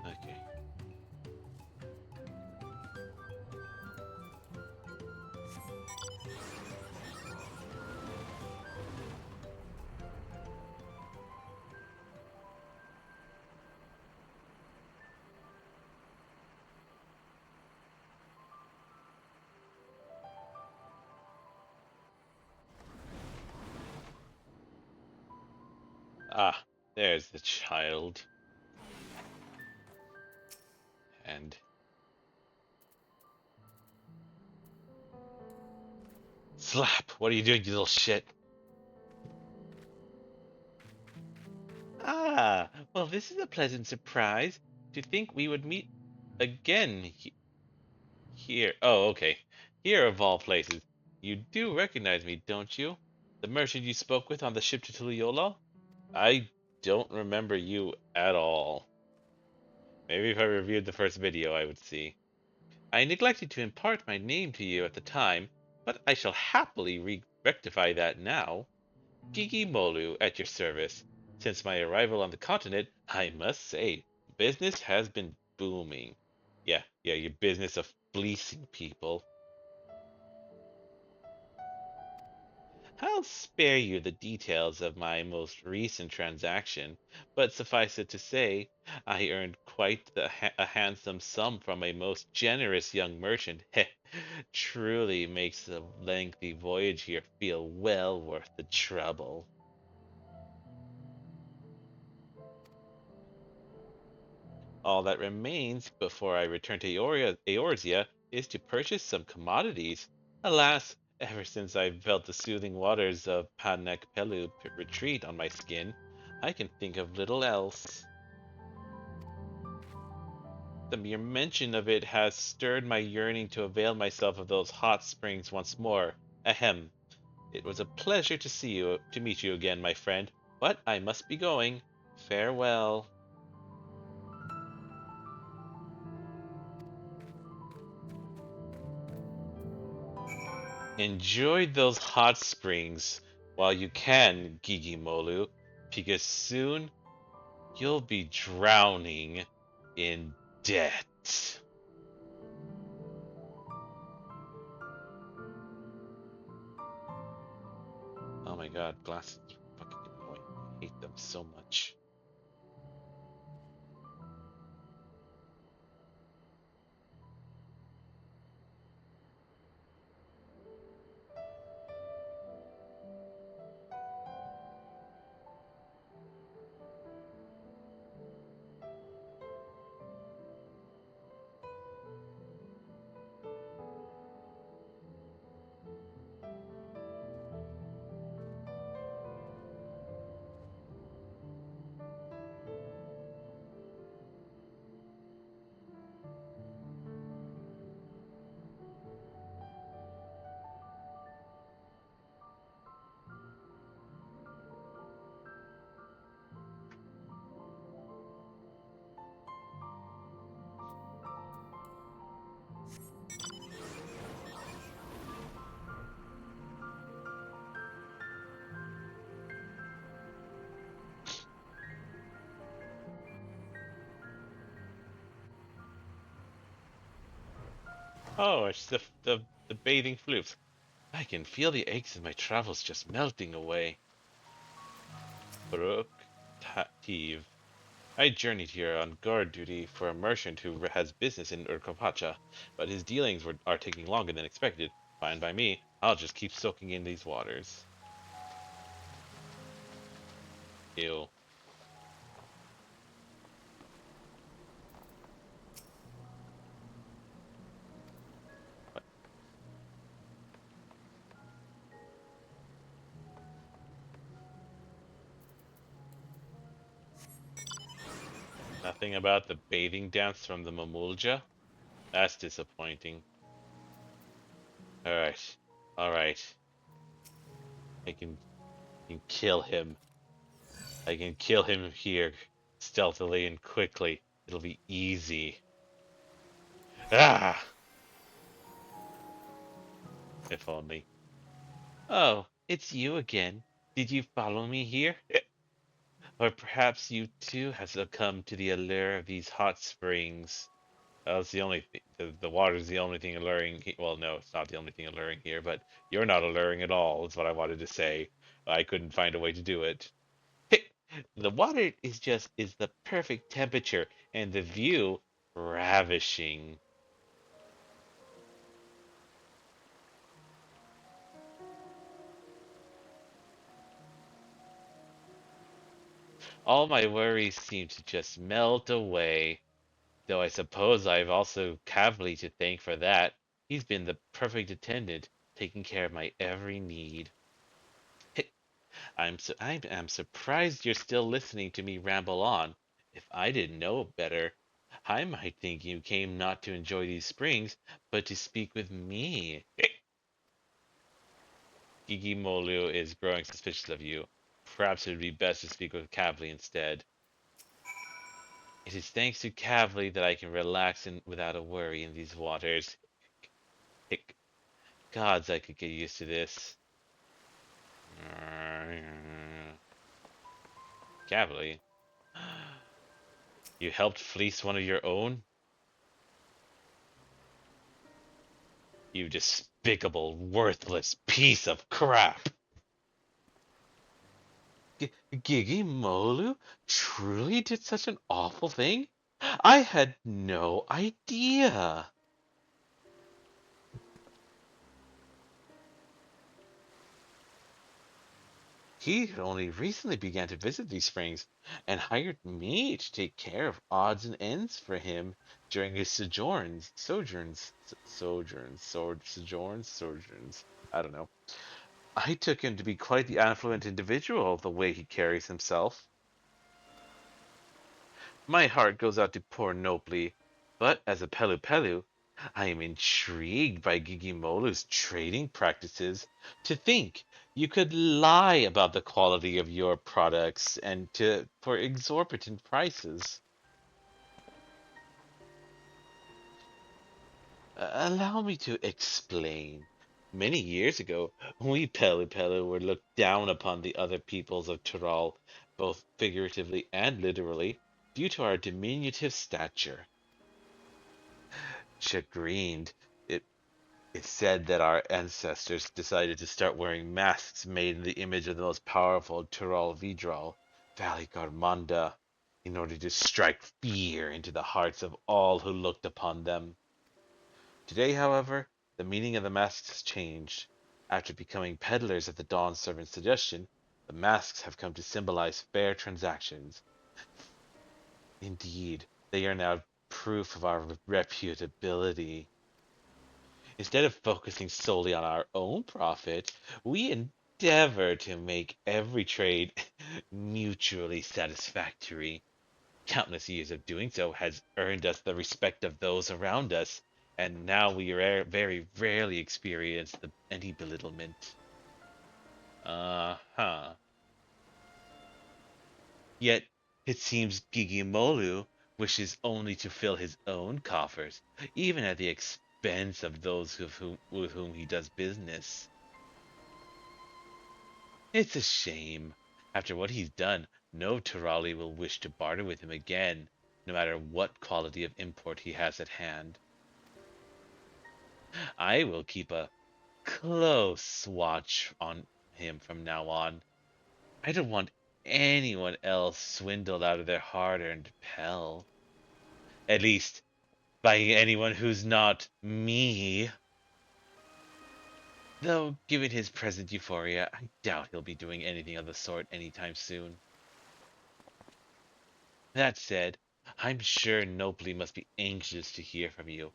Okay. Ah, there's the child. And slap! What are you doing, you little shit? Ah, well, this is a pleasant surprise. To think we would meet again here. Oh, okay. Here of all places. You do recognize me, don't you? The merchant you spoke with on the ship to Tuliyola? I don't remember you at all. Maybe if I reviewed the first video, I would see. I neglected to impart my name to you at the time, but I shall happily rectify that now. Gigi Molu at your service. Since my arrival on the continent, I must say, business has been booming. Yeah, your business of fleecing people. I'll spare you the details of my most recent transaction, but suffice it to say, I earned quite a handsome sum from a most generous young merchant. Truly makes the lengthy voyage here feel well worth the trouble. All that remains before I return to Eorzea is to purchase some commodities. Alas, ever since I felt the soothing waters of Pelu Pelu retreat on my skin, I can think of little else. The mere mention of it has stirred my yearning to avail myself of those hot springs once more. Ahem. It was a pleasure to meet you again, my friend, but I must be going. Farewell. Enjoy those hot springs while you can, Gigimolu, because soon you'll be drowning in debt. Oh my god, glasses are fucking annoying. I hate them so much. Oh, it's the bathing flukes. I can feel the aches in my travels just melting away. Urqopacha. I journeyed here on guard duty for a merchant who has business in Urqopacha, but his dealings are taking longer than expected. Fine by me. I'll just keep soaking in these waters. Ew. What? Nothing about the bathing dance from the Mamulja? That's disappointing. Alright. Alright. I can kill him. I can kill him here stealthily and quickly. It'll be easy. Ah! If only. Oh, it's you again. Did you follow me here? Or perhaps you too have succumbed to the allure of these hot springs. That's the only thing. The water is the only thing alluring. Well, no, it's not the only thing alluring here, but you're not alluring at all, is what I wanted to say. I couldn't find a way to do it. The water is the perfect temperature, and the view ravishing. All my worries seem to just melt away. Though I suppose I've also Cavally to thank for that. He's been the perfect attendant, taking care of my every need. I am surprised you're still listening to me ramble on. If I didn't know better, I might think you came not to enjoy these springs, but to speak with me. Gigimolu is growing suspicious of you. Perhaps it would be best to speak with Cavally instead. It is thanks to Cavally that I can relax without a worry in these waters. Hick. Gods, I could get used to this. Cavally, you helped fleece one of your own? You despicable, worthless piece of crap! Gigimolu truly did such an awful thing? I had no idea. He had only recently began to visit these springs and hired me to take care of odds and ends for him during his sojourns. I don't know. I took him to be quite the affluent individual, the way he carries himself. My heart goes out to poor Nopli, but as a Pelu Pelu, I am intrigued by Gigimolu's trading practices. To think you could lie about the quality of your products and for exorbitant prices. Allow me to explain. Many years ago, we Pelu Pelu were looked down upon the other peoples of Tural, both figuratively and literally, due to our diminutive stature. Chagrined, it is said that our ancestors decided to start wearing masks made in the image of the most powerful Tural Vidral, Valley Garmanda, in order to strike fear into the hearts of all who looked upon them. Today, however, the meaning of the masks has changed. After becoming peddlers at the Dawn Servant's suggestion, the masks have come to symbolize fair transactions. Indeed, they are now proof of our reputability. Instead of focusing solely on our own profit, we endeavor to make every trade mutually satisfactory. Countless years of doing so has earned us the respect of those around us, and now we very rarely experience any belittlement. Uh-huh. Yet it seems Gigimolu wishes only to fill his own coffers, even at the expense of those with whom he does business. It's a shame. After what he's done, no Turali will wish to barter with him again, no matter what quality of import he has at hand. I will keep a close watch on him from now on. I don't want anyone else swindled out of their hard-earned pel. At least, by anyone who's not me. Though, given his present euphoria, I doubt he'll be doing anything of the sort anytime soon. That said, I'm sure Nopli must be anxious to hear from you.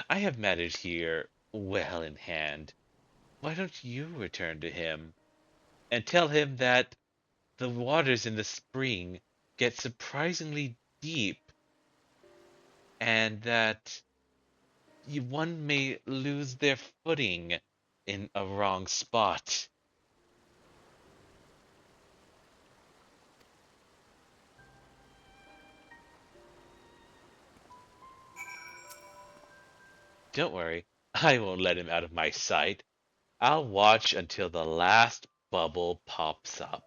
I have matters here well in hand. Why don't you return to him and tell him that the waters in the spring get surprisingly deep and that one may lose their footing in a wrong spot? Don't worry, I won't let him out of my sight. I'll watch until the last bubble pops up.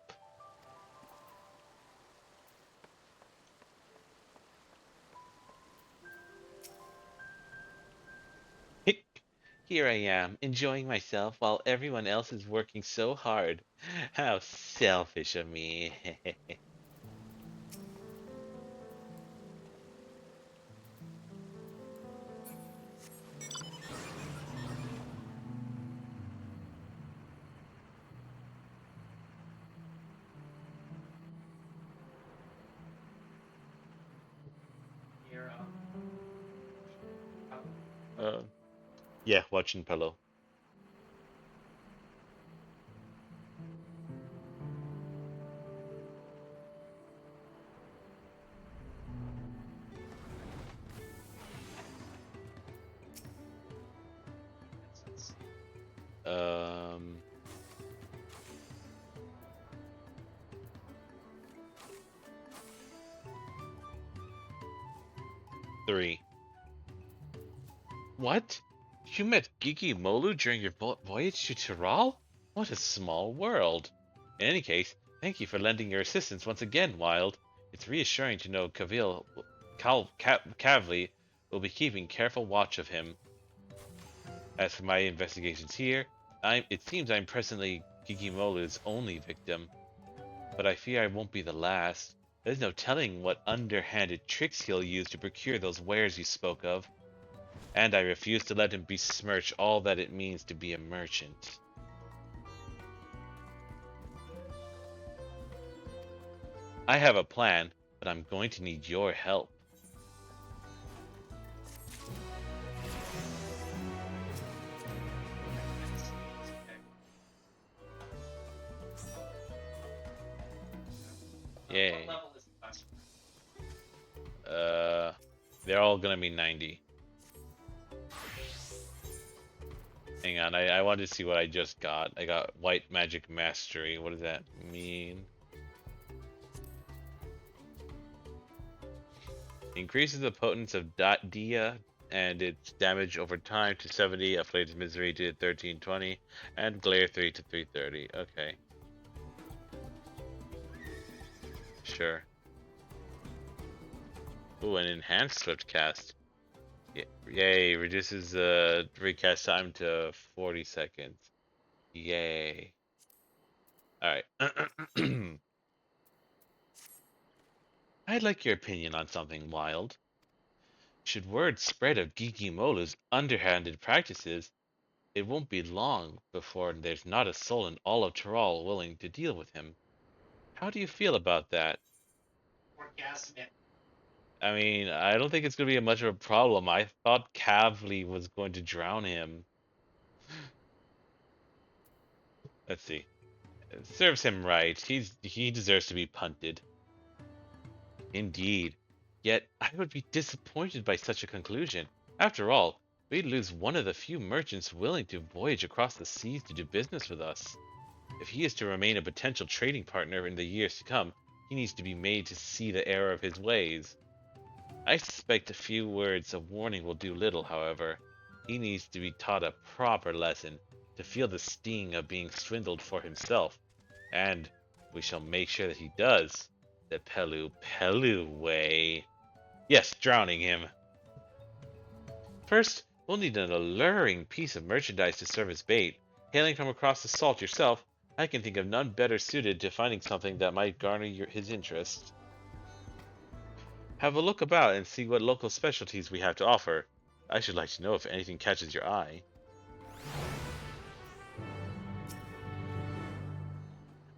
Here I am, enjoying myself while everyone else is working so hard. How selfish of me. Uh, yeah, watching Pelu. Um, 3. What? You met Gigi Molu during your voyage to Tural? What a small world. In any case, thank you for lending your assistance once again, Wild. It's reassuring to know Kavli will be keeping careful watch of him. As for my investigations here, it seems I'm presently Gigi Molu's only victim, but I fear I won't be the last. There's no telling what underhanded tricks he'll use to procure those wares you spoke of. And I refuse to let him besmirch all that it means to be a merchant. I have a plan, but I'm going to need your help. What Yay. level is the quest? They're all gonna be 90. Hang on, I wanted to see what I just got. I got White Magic Mastery. What does that mean? Increases the potence of Dia and its damage over time to 70, Afflicted Misery to 1320, and Glare 3 to 330. Okay. Sure. Ooh, an enhanced swift cast. Yay, reduces the recast time to 40 seconds. Yay. Alright. I'd like your opinion on something, Wild. Should word spread of Gigimolu's underhanded practices, it won't be long before there's not a soul in all of Tural willing to deal with him. How do you feel about that? Orgasmic. I mean, I don't think it's going to be much of a problem. I thought Kavli was going to drown him. Let's see. It serves him right. He deserves to be punted. Indeed. Yet I would be disappointed by such a conclusion. After all, we'd lose one of the few merchants willing to voyage across the seas to do business with us. If he is to remain a potential trading partner in the years to come, he needs to be made to see the error of his ways. I suspect a few words of warning will do little, however. He needs to be taught a proper lesson, to feel the sting of being swindled for himself. And we shall make sure that he does. The Pelu Pelu way. Yes, drowning him. First, we'll need an alluring piece of merchandise to serve as bait. Hailing from across the salt yourself, I can think of none better suited to finding something that might garner his interest. Have a look about and see what local specialties we have to offer. I should like to know if anything catches your eye.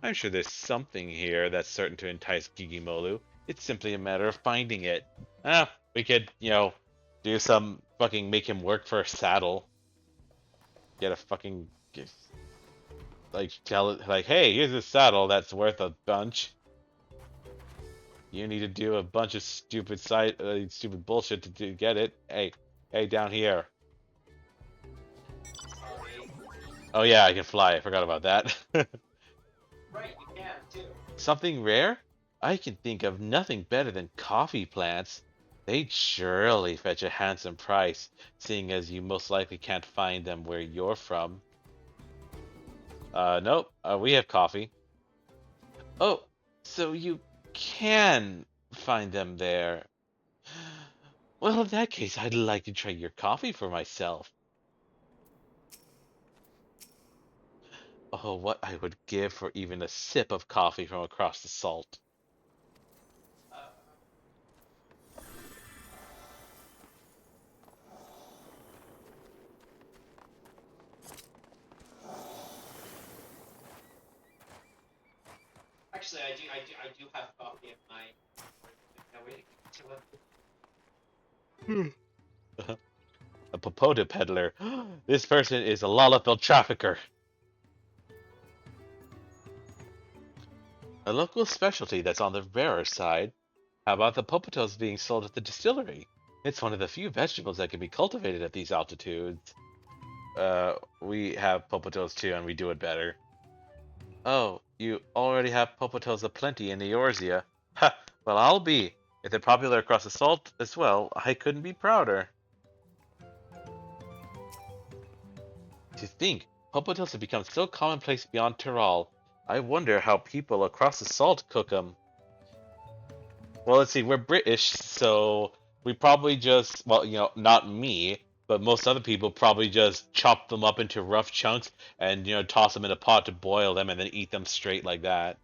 I'm sure there's something here that's certain to entice Gigimolu. It's simply a matter of finding it. We could, do some fucking make him work for a saddle. Get a fucking, tell it, hey, here's a saddle that's worth a bunch. You need to do a bunch of stupid bullshit to get it. Hey, down here. Sorry. Oh yeah, I can fly. I forgot about that. Right, you can too. Something rare? I can think of nothing better than coffee plants. They'd surely fetch a handsome price, seeing as you most likely can't find them where you're from. Nope. We have coffee. Oh, so you can find them there. Well, in that case, I'd like to try your coffee for myself. Oh, what I would give for even a sip of coffee from across the salt. Uh, Actually, I do have coffee in my. No, wait, A Pelu peddler. This person is a Lalafell trafficker. A local specialty that's on the rarer side. How about the popotos being sold at the distillery? It's one of the few vegetables that can be cultivated at these altitudes. We have popotos too, and we do it better. Oh, you already have popotos aplenty in Eorzea. Ha! Well, I'll be. If they're popular across the salt as well, I couldn't be prouder. To think, popotos have become so commonplace beyond Tural. I wonder how people across the salt cook them. Well, let's see, we're British, so we probably just, well, not me, but most other people probably just chop them up into rough chunks and, toss them in a pot to boil them and then eat them straight like that.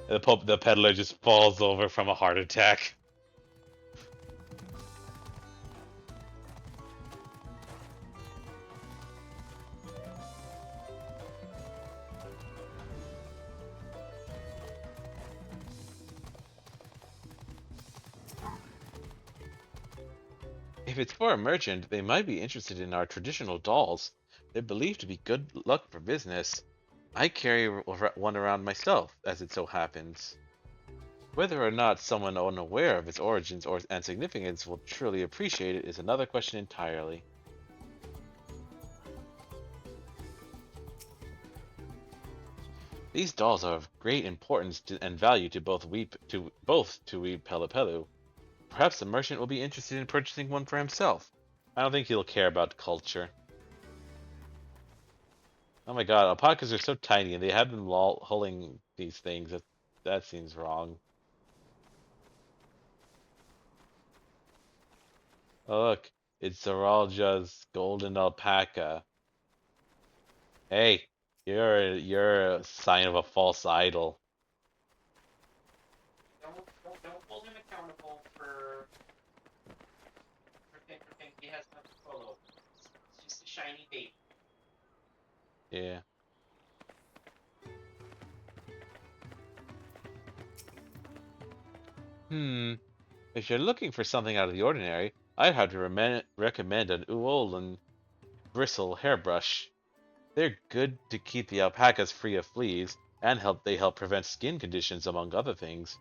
The peddler just falls over from a heart attack. If it's for a merchant, they might be interested in our traditional dolls. They're believed to be good luck for business. I carry one around myself, as it so happens. Whether or not someone unaware of its origins and significance will truly appreciate it is another question entirely. These dolls are of great importance and value to both to Pelu Pelu. Perhaps the merchant will be interested in purchasing one for himself. I don't think he'll care about culture. Oh my god, alpacas are so tiny and they have been holding these things. That seems wrong. Oh look, it's Zaralja's golden alpaca. Hey, you're a sign of a false idol. Don't hold him accountable for things he has no control over. It's just a shiny baby. Yeah. If you're looking for something out of the ordinary, I'd have to recommend an Uolan bristle hairbrush. They're good to keep the alpacas free of fleas, and they help prevent skin conditions, among other things.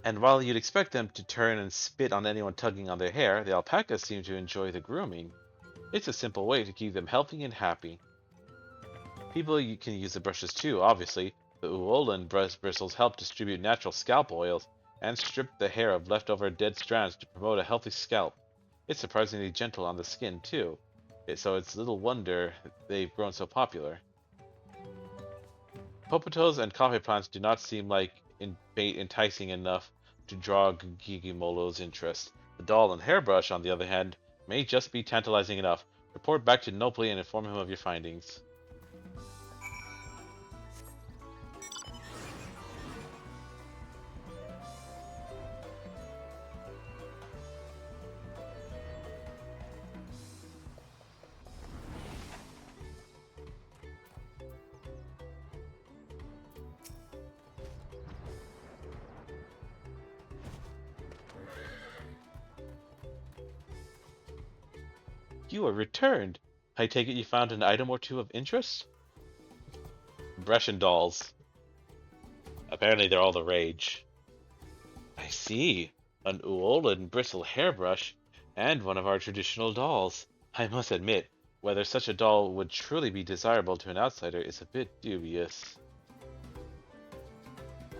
And while you'd expect them to turn and spit on anyone tugging on their hair, the alpacas seem to enjoy the grooming. It's a simple way to keep them healthy and happy. People can use the brushes too, obviously. The Uolan bristles help distribute natural scalp oils and strip the hair of leftover dead strands to promote a healthy scalp. It's surprisingly gentle on the skin too, so it's little wonder they've grown so popular. Popotos and coffee plants do not seem like bait enticing enough to draw Gigimolo's interest. The doll and hairbrush, on the other hand, may just be tantalizing enough. Report back to Nopli and inform him of your findings. You are returned. I take it you found an item or two of interest? Brescian dolls. Apparently they're all the rage. I see. An Uolan bristle hairbrush, and one of our traditional dolls. I must admit, whether such a doll would truly be desirable to an outsider is a bit dubious.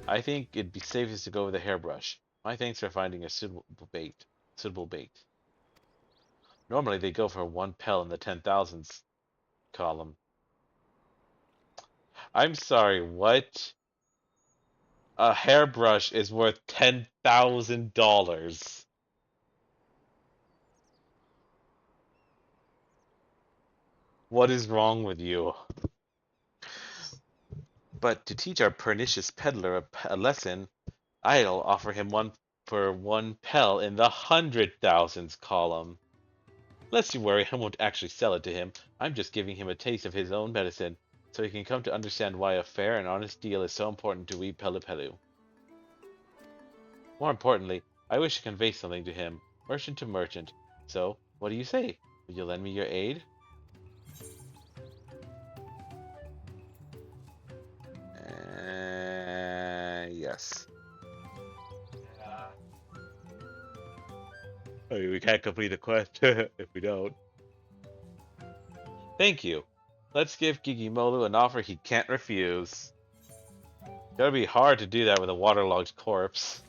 I think it'd be safest to go with a hairbrush. My thanks for finding a suitable bait. Normally they go for 1 pel in the 10,000s column. I'm sorry, what? A hairbrush is worth $10,000. What is wrong with you? But to teach our pernicious peddler a lesson, I'll offer him one for 1 pel in the 100,000s column. Lest you worry, I won't actually sell it to him. I'm just giving him a taste of his own medicine, so he can come to understand why a fair and honest deal is so important to we Pelu Pelu. More importantly, I wish to convey something to him. Merchant to merchant. So, what do you say? Will you lend me your aid? Yes. Uh, I mean, we can't complete the quest if we don't. Thank you. Let's give Gigimolu an offer he can't refuse. Gotta be hard to do that with a waterlogged corpse.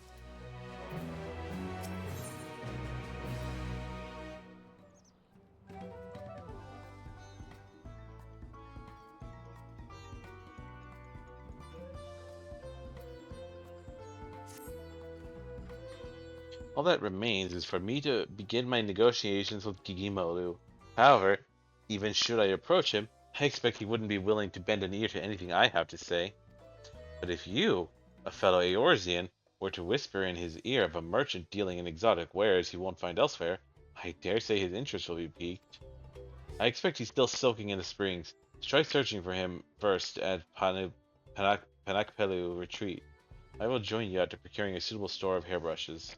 All that remains is for me to begin my negotiations with Gigimolu. However, even should I approach him, I expect he wouldn't be willing to bend an ear to anything I have to say. But if you, a fellow Eorzean, were to whisper in his ear of a merchant dealing in exotic wares he won't find elsewhere, I dare say his interest will be piqued. I expect he's still soaking in the springs. Try searching for him first at Pelu retreat. I will join you after procuring a suitable store of hairbrushes.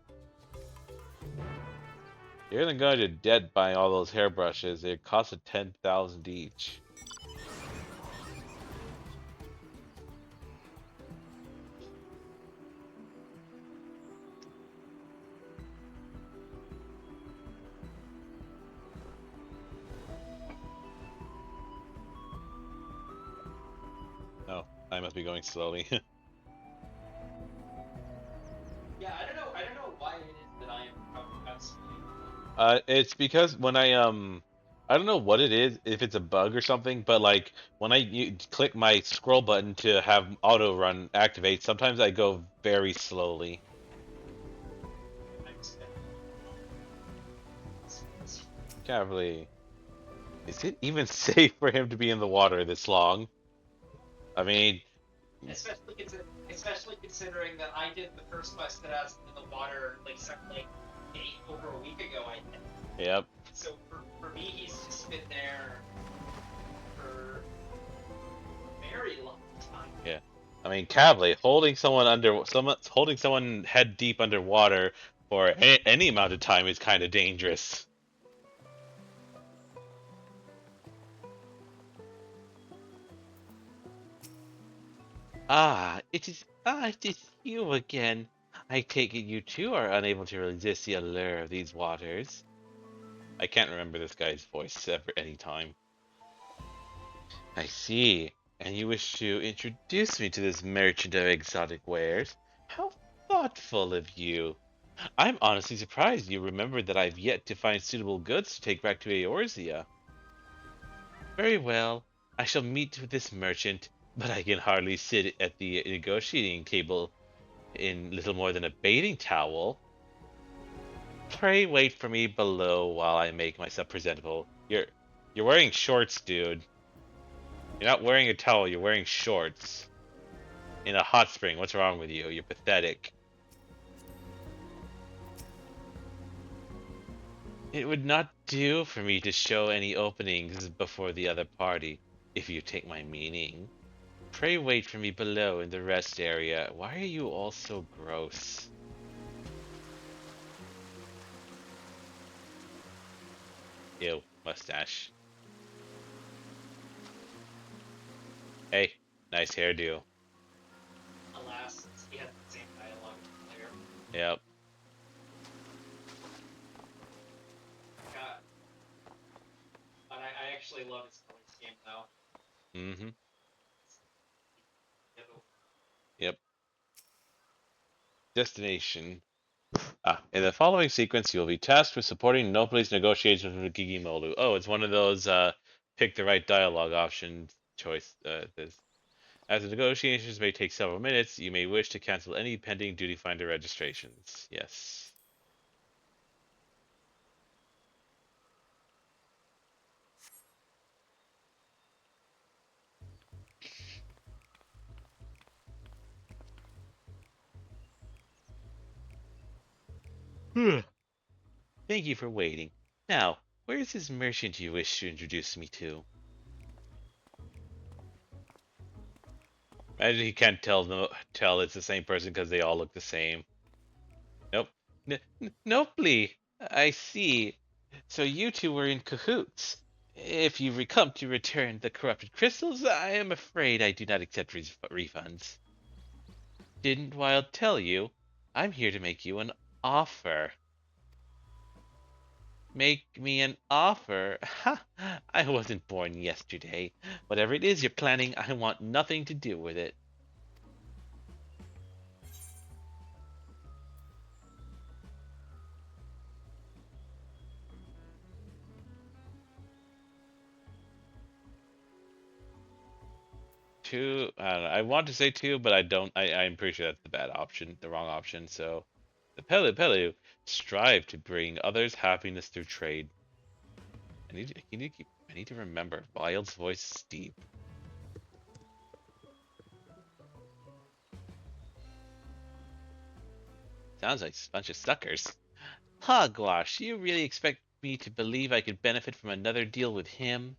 You're gonna go into debt buying all those hairbrushes. They costed 10,000 each. Oh, I must be going slowly. yeah, I don't know why it is that I am constantly. It's because when I don't know what it is, if it's a bug or something, but like when I click my scroll button to have auto run activate, sometimes I go very slowly. Can't really. Is it even safe for him to be in the water this long? I mean, Especially considering that I did the first quest that I was in the water like over a week ago. I think. yep. So for me, he's just been there for a very long time. Yeah. I mean, Cavly holding someone head deep underwater for any amount of time is kind of dangerous. It is you again. I take it you too are unable to resist the allure of these waters. I can't remember this guy's voice ever any time. I see. And you wish to introduce me to this merchant of exotic wares? How thoughtful of you. I'm honestly surprised you remembered that I've yet to find suitable goods to take back to Eorzea. Very well. I shall meet with this merchant, but I can hardly sit at the negotiating table in little more than a bathing towel. Pray wait for me below while I make myself presentable. You're wearing shorts, dude. You're not wearing a towel, you're wearing shorts. In a hot spring, what's wrong with you? You're pathetic. It would not do for me to show any openings before the other party, if you take my meaning. Pray wait for me below in the rest area. Why are you all so gross? Ew, mustache. Hey, nice hairdo. Alas, he had the same dialogue earlier. Yep. God, but I actually love his voice game though. Mm-hmm. Yep. Destination. In the following sequence, you will be tasked with supporting Nopoli's negotiations with Gigimolu. Oh, it's one of those pick the right dialogue option choice. As the negotiations may take several minutes, you may wish to cancel any pending duty finder registrations. Yes. Thank you for waiting. Now, where is this merchant you wish to introduce me to? Imagine he can't tell it's the same person because they all look the same. Nope. Nopely! I see. So you two were in cahoots. If you come to return the corrupted crystals, I am afraid I do not accept refunds. Didn't Wild tell you? I'm here to make you an offer. Make me an offer? Ha! I wasn't born yesterday. Whatever it is you're planning, I want nothing to do with it. Two, I don't know. I want to say two, but I don't. I'm pretty sure that's the bad option, the wrong option. So, the Pelu Pelu strive to bring others happiness through trade. I need to remember. Wild's voice is deep. Sounds like a bunch of suckers. Hogwash, you really expect me to believe I could benefit from another deal with him?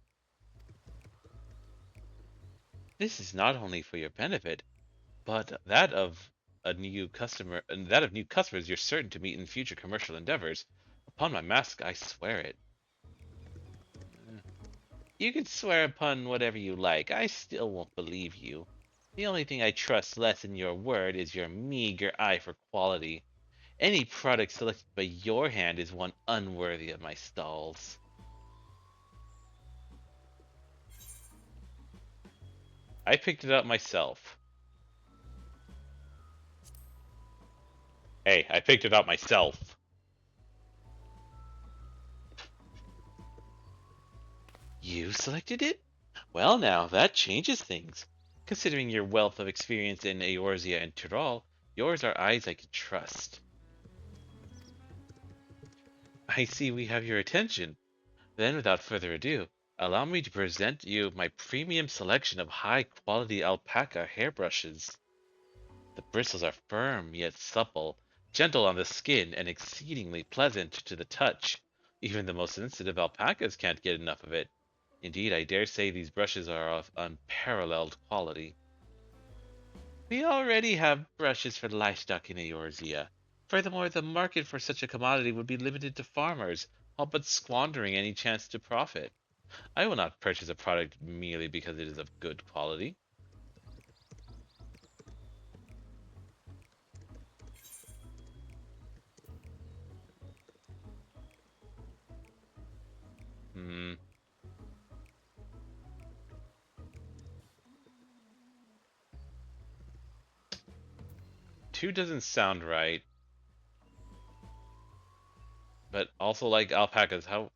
This is not only for your benefit, but that of a new customer, and that of new customers you're certain to meet in future commercial endeavors. Upon my mask, I swear it. You can swear upon whatever you like. I still won't believe you. The only thing I trust less in your word is your meager eye for quality. Any product selected by your hand is one unworthy of my stalls. I picked it up myself. Hey, I picked it up myself. You selected it? Well now, that changes things. Considering your wealth of experience in Eorzea and Tural, yours are eyes I can trust. I see we have your attention. Then, without further ado, allow me to present you my premium selection of high-quality alpaca hairbrushes. The bristles are firm yet supple, gentle on the skin, and exceedingly pleasant to the touch. Even the most sensitive alpacas can't get enough of it. Indeed, I dare say these brushes are of unparalleled quality. We already have brushes for livestock in Eorzea. Furthermore, the market for such a commodity would be limited to farmers, all but squandering any chance to profit. I will not purchase a product merely because it is of good quality. Hmm. Two doesn't sound right, but also like alpacas. How?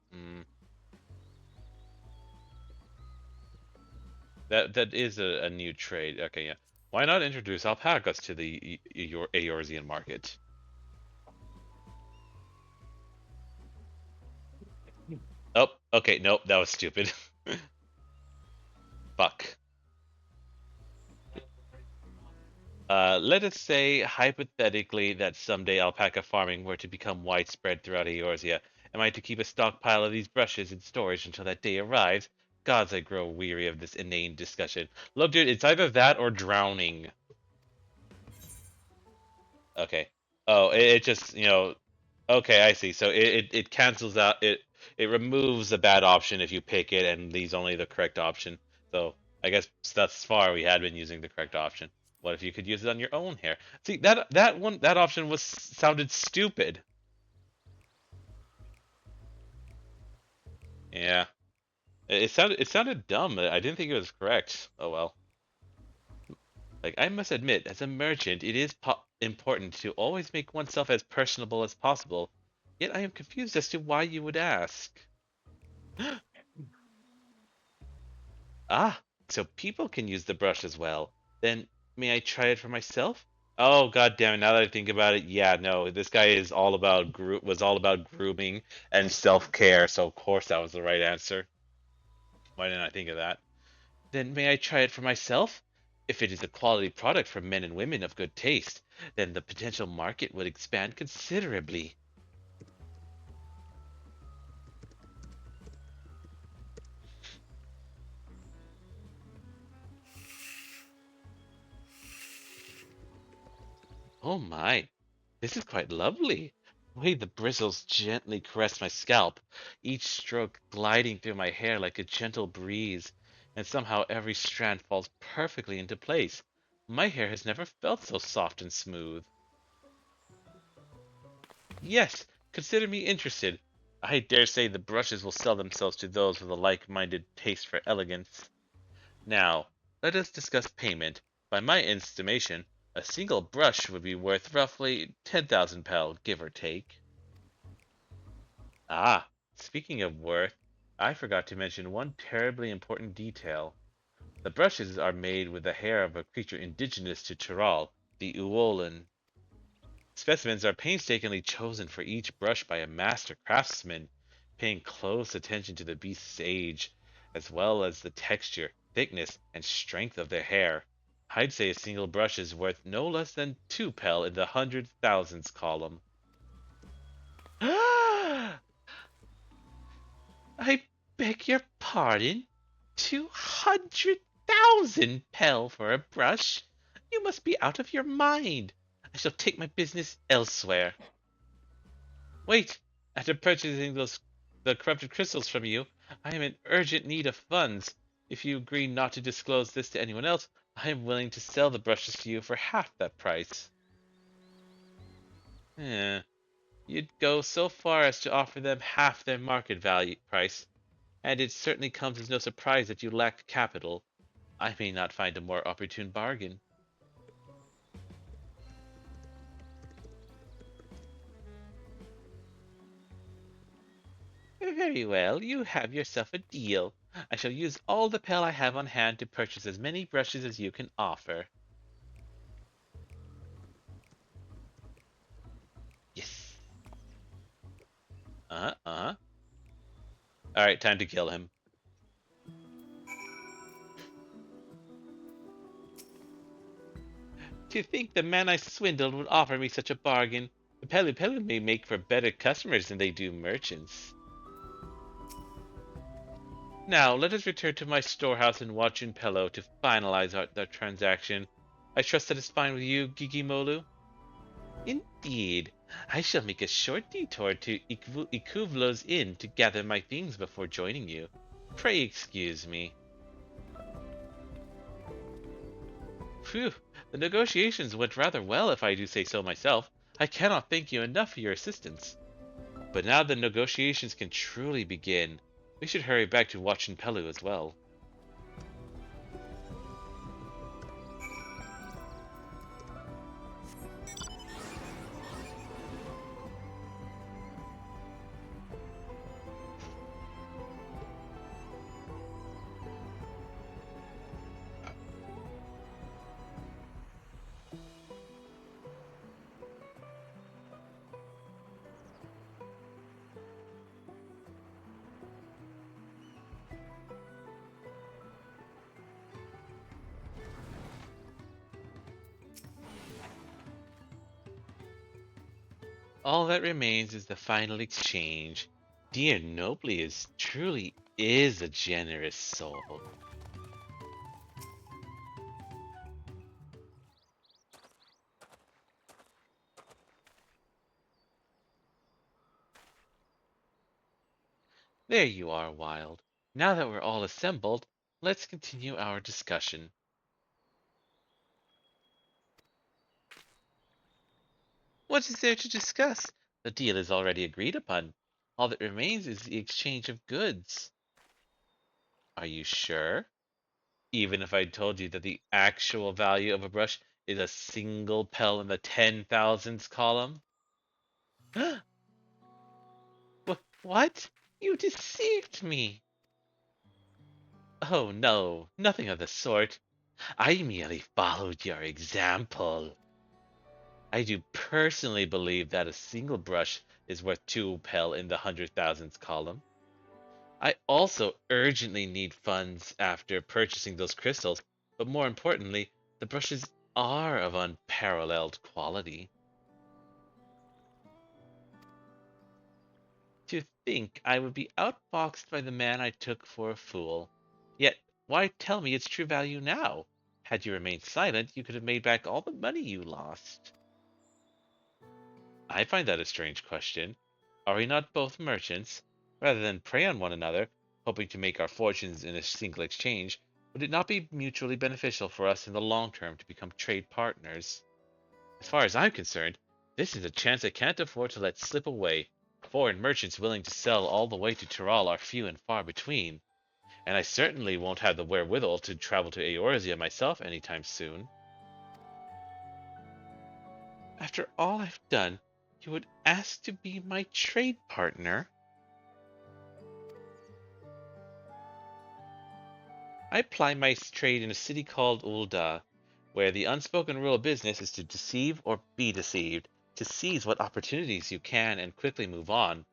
That is a new trade. Okay, yeah. Why not introduce alpacas to the Eorzean market? Oh, okay, nope, that was stupid. Fuck. Let us say, hypothetically, that someday alpaca farming were to become widespread throughout Eorzea. Am I to keep a stockpile of these brushes in storage until that day arrives? Gods, I grow weary of this inane discussion. Look, dude, it's either that or drowning. Okay. Oh, it just, okay, I see. So it cancels out, it removes the bad option if you pick it and leaves only the correct option. So I guess thus far we had been using the correct option. What if you could use it on your own hair? See, that option was sounded stupid. Yeah. It sounded dumb. I didn't think it was correct. Oh well. Like, I must admit, as a merchant, it is important to always make oneself as personable as possible. Yet I am confused as to why you would ask. Ah, so people can use the brush as well. Then may I try it for myself? Oh, god damn it, now that I think about it, yeah, no, this guy is all about was all about grooming and self-care, so of course that was the right answer. Why didn't I think of that? Then may I try it for myself? If it is a quality product for men and women of good taste, then the potential market would expand considerably. Oh my, this is quite lovely. The way the bristles gently caress my scalp, each stroke gliding through my hair like a gentle breeze, and somehow every strand falls perfectly into place. My hair has never felt so soft and smooth. Yes, consider me interested. I dare say the brushes will sell themselves to those with a like-minded taste for elegance. Now, let us discuss payment. By my estimation, a single brush would be worth roughly 10,000 pel, give or take. Ah, speaking of worth, I forgot to mention one terribly important detail. The brushes are made with the hair of a creature indigenous to Tural, the Uolan. Specimens are painstakingly chosen for each brush by a master craftsman, paying close attention to the beast's age, as well as the texture, thickness, and strength of their hair. I'd say a single brush is worth no less than 2 pel in the hundred thousands column. I beg your pardon? 200,000 pel for a brush? You must be out of your mind. I shall take my business elsewhere. Wait! After purchasing the corrupted crystals from you, I am in urgent need of funds. If you agree not to disclose this to anyone else, I am willing to sell the brushes to you for half that price. Eh, you'd go so far as to offer them half their market value price, and it certainly comes as no surprise that you lack capital. I may not find a more opportune bargain. Very well, you have yourself a deal. I shall use all the pel I have on hand to purchase as many brushes as you can offer. Yes. Uh-huh. Alright, time to kill him. To think the man I swindled would offer me such a bargain. The Pelu Pelu may make for better customers than they do merchants. Now, let us return to my storehouse in Watchun Pelo to finalize the transaction. I trust that is fine with you, Gigimolu? Indeed. I shall make a short detour to Ikuvlo's inn to gather my things before joining you. Pray excuse me. Phew, the negotiations went rather well if I do say so myself. I cannot thank you enough for your assistance. But now the negotiations can truly begin. We should hurry back to Watchin Pelu as well. All that remains is the final exchange. Dear Nobly is truly is a generous soul. There you are, Wild. Now that we're all assembled, let's continue our discussion. What is there to discuss? The deal is already agreed upon. All that remains is the exchange of goods. Are you sure? Even if I told you that the actual value of a brush is a single pel in the 10,000s column? What? You deceived me! Oh no, nothing of the sort. I merely followed your example. I do personally believe that a single brush is worth 2 pel in the hundred thousands column. I also urgently need funds after purchasing those crystals, but more importantly, the brushes are of unparalleled quality. To think I would be outfoxed by the man I took for a fool. Yet, why tell me its true value now? Had you remained silent, you could have made back all the money you lost. I find that a strange question. Are we not both merchants? Rather than prey on one another, hoping to make our fortunes in a single exchange, would it not be mutually beneficial for us in the long term to become trade partners? As far as I'm concerned, this is a chance I can't afford to let slip away. Foreign merchants willing to sell all the way to Tural are few and far between, and I certainly won't have the wherewithal to travel to Eorzea myself anytime soon. After all I've done, you would ask to be my trade partner? I ply my trade in a city called Ul'dah, where the unspoken rule of business is to deceive or be deceived, to seize what opportunities you can and quickly move on.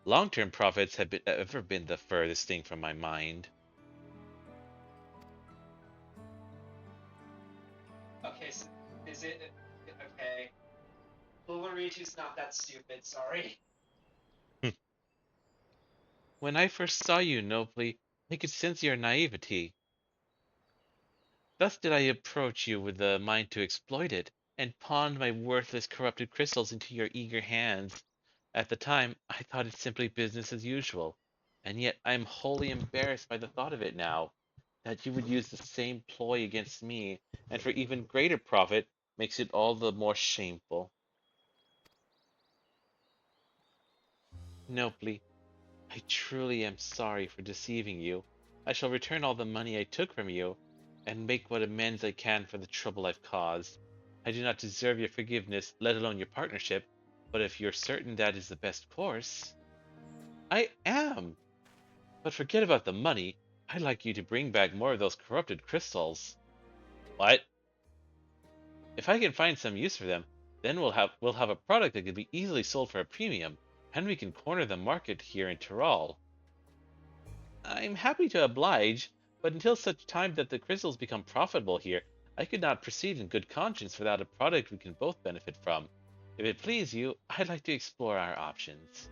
Long-term profits have ever been the furthest thing from my mind. Okay, so is it okay? Uluritu's not that stupid. Sorry. When I first saw you, Nobly, I could sense your naivety. Thus did I approach you with the mind to exploit it, and pawned my worthless corrupted crystals into your eager hands. At the time, I thought it simply business as usual, and yet I am wholly embarrassed by the thought of it now. That you would use the same ploy against me, and for even greater profit, makes it all the more shameful. Nobly, I truly am sorry for deceiving you. I shall return all the money I took from you, and make what amends I can for the trouble I've caused. I do not deserve your forgiveness, let alone your partnership, but if you're certain that is the best course, I am. But forget about the money. I'd like you to bring back more of those corrupted crystals. What? If I can find some use for them, then we'll have a product that can be easily sold for a premium, and we can corner the market here in Tyrol. I'm happy to oblige, but until such time that the crystals become profitable here, I could not proceed in good conscience without a product we can both benefit from. If it please you, I'd like to explore our options.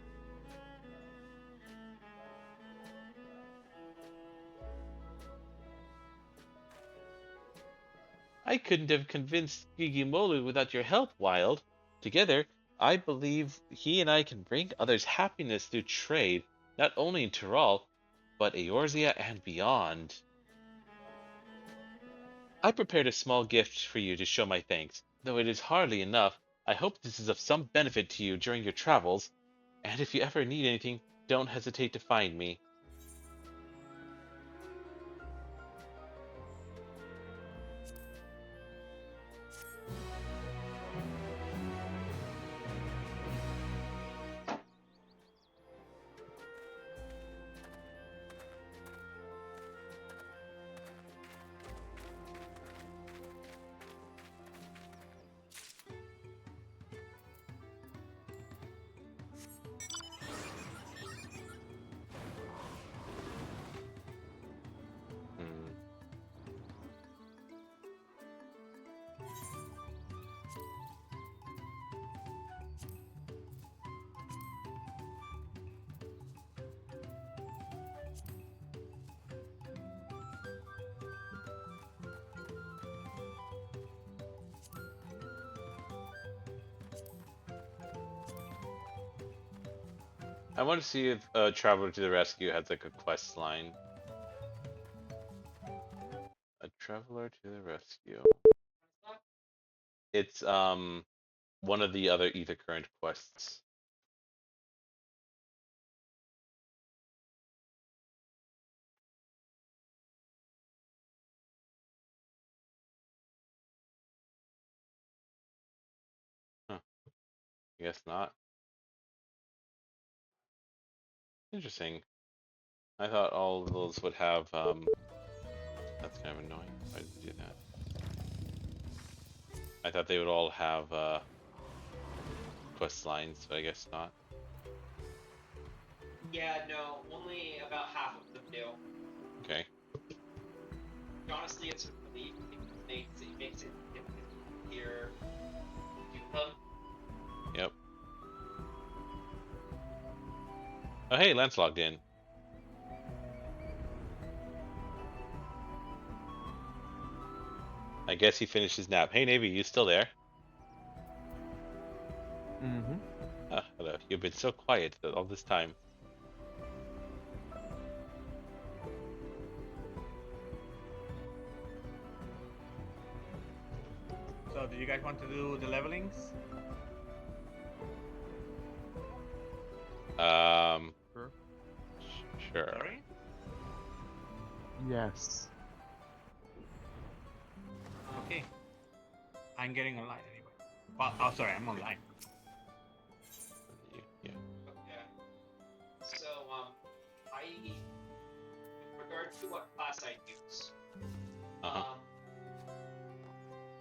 I couldn't have convinced Gigimolu without your help, Wild. Together, I believe he and I can bring others happiness through trade, not only in Tyrol, but Eorzea and beyond. I prepared a small gift for you to show my thanks, though it is hardly enough. I hope this is of some benefit to you during your travels, and if you ever need anything, don't hesitate to find me. Hmm. I want to see if Traveler to the Rescue has like a quest line. A Traveler to the Rescue. It's one of the other Ether Current quests. Huh, I guess not. Interesting. I thought all of those would have that's kind of annoying. Why did they do that? I thought they would all have quest lines, but I guess not. Yeah, no, only about half of them do. Okay. Honestly, it's a relief because it makes it easier to do them. Yep. Oh hey, Lance logged in. I guess he finished his nap. Hey Navy, you still there? Mm-hmm. You've been so quiet all this time. So, do you guys want to do the levelings? Sure. Sure. Sorry? Yes. Okay. I'm getting online anyway. Well, oh, sorry, I'm online. Yeah. Okay. So, in regard to what class I use, Uh-huh.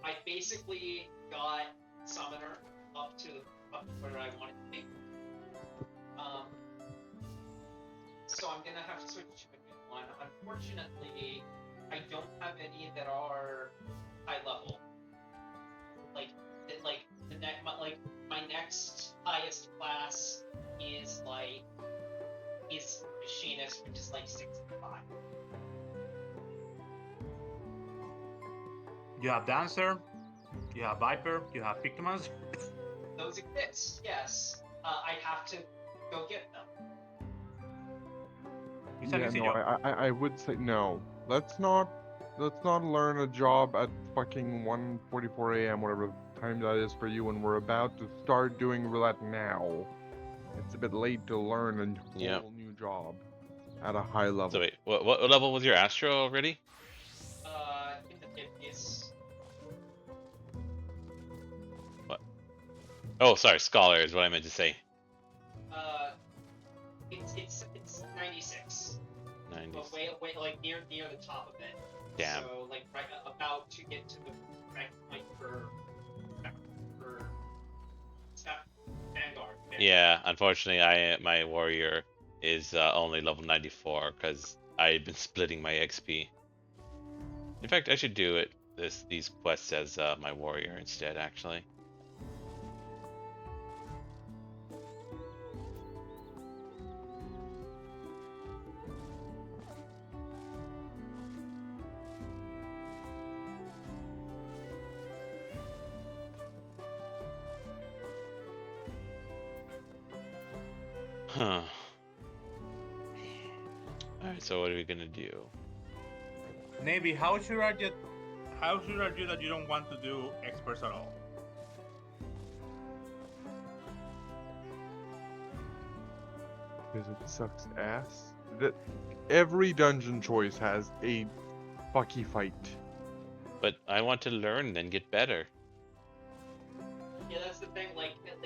I basically got Summoner up to where I want it to be. So I'm gonna have to switch to a new one. Unfortunately, I don't have any that are high level. Like my next highest class is Machinist, which is like 65. You have Dancer, you have Viper, you have Pictomas. Those exist, yes. I'd have to go get them. You said Yeah, easy no, job. I would say no. Let's not learn a job at fucking 1:44 a.m. whatever time that is for you when we're about to start doing roulette now. It's a bit late to learn a Yeah. whole new job at a high level. So wait, what level was your Astro already? In the 50s. What? Oh, sorry, Scholar is what I meant to say. It's 96. 90. But way like near the top of it. Damn. So like right about to get to the rank point for Vanguard. Yeah, unfortunately, my warrior is only level 94 because I've been splitting my XP. In fact, I should do these quests as my warrior instead, actually. Huh. Alright, so what are we gonna do? Navy, how sure are you that you don't want to do experts at all? Because it sucks ass. That every dungeon choice has a fucky fight. But I want to learn and get better. Yeah, that's the thing. Like as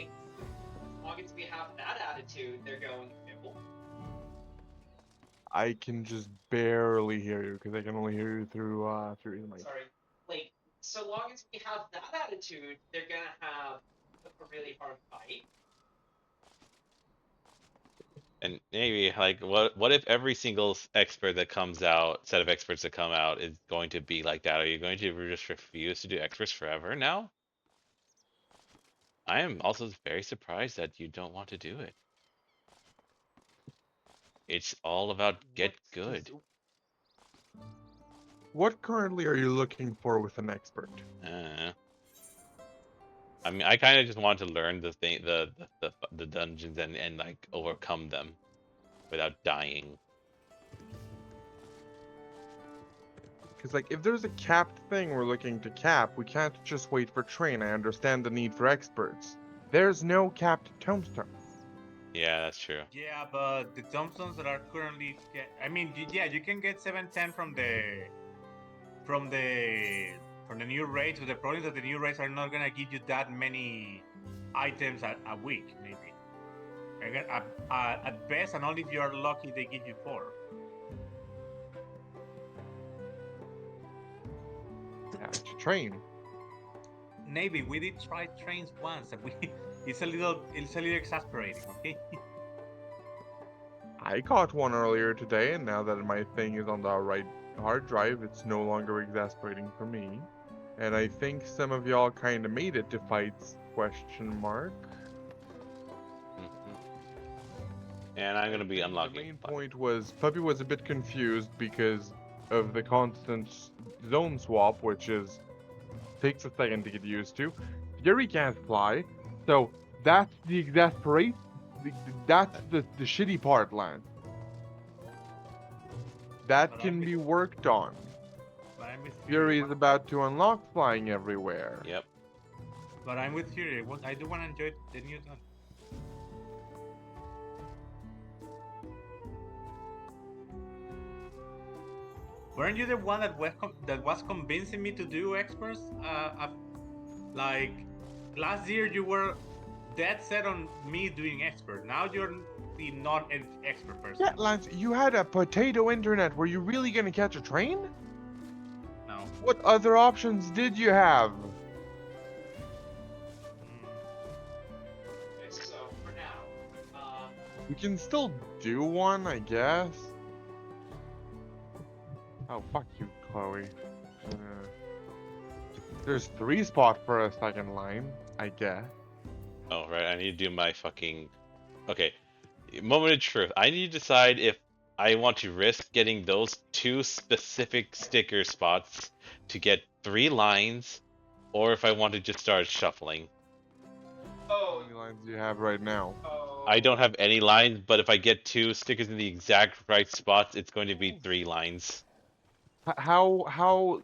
long as we have that attitude, they're going to nibble. I can just barely hear you because I can only hear you through the mic. Sorry. Like so long as we have that attitude, they're gonna have a really hard fight. And maybe like what if every single expert that comes out, set of experts that come out is going to be like that? Are you going to just refuse to do experts forever now? I am also very surprised that you don't want to do it. It's all about get good. What currently are you looking for with an expert? I mean, I kind of just want to learn the dungeons and like overcome them without dying. Because like if there's a capped thing we're looking to cap, we can't just wait for train. I understand the need for experts. There's no capped tombstone. Yeah, that's true. Yeah, but the tombstones that are currently, I mean, yeah, you can get 710 from the new raids, but the problem is that the new raids are not gonna give you that many items a week, maybe. At best, and only if you are lucky, they give you 4. Yeah, to train. Maybe we did try trains once, and it's a little exasperating. Okay. I caught one earlier today, and now that my thing is on the right hard drive, it's no longer exasperating for me. And I think some of y'all kind of made it to fights, question mark. And I'm gonna be The unlocking. main point was Puppy was a bit confused because of the constant zone swap, which takes a second to get used to. Fury can't fly, so that's the exasperation That's the shitty part, Lance. That But can I'm be with, worked on. but I'm with Fury Fury. is about to unlock flying everywhere. Yep. But I'm with Fury. I do want to enjoy the new Dawn. Weren't you the one that was convincing me to do experts? Like last year, you were dead set on me doing expert. Now you're the non-expert person. Yeah, Lance, you had a potato internet. Were you really gonna catch a train? No. What other options did you have? Okay, so for now, We can still do one, I guess. Oh, fuck you, Chloe. There's 3 spots for a second line, I guess. Oh, right. I need to do my fucking. Okay. Moment of truth. I need to decide if I want to risk getting those 2 specific sticker spots to get 3 lines, or if I want to just start shuffling. How many lines do you have right now? I don't have any lines, but if I get 2 stickers in the exact right spots, it's going to be 3 lines. How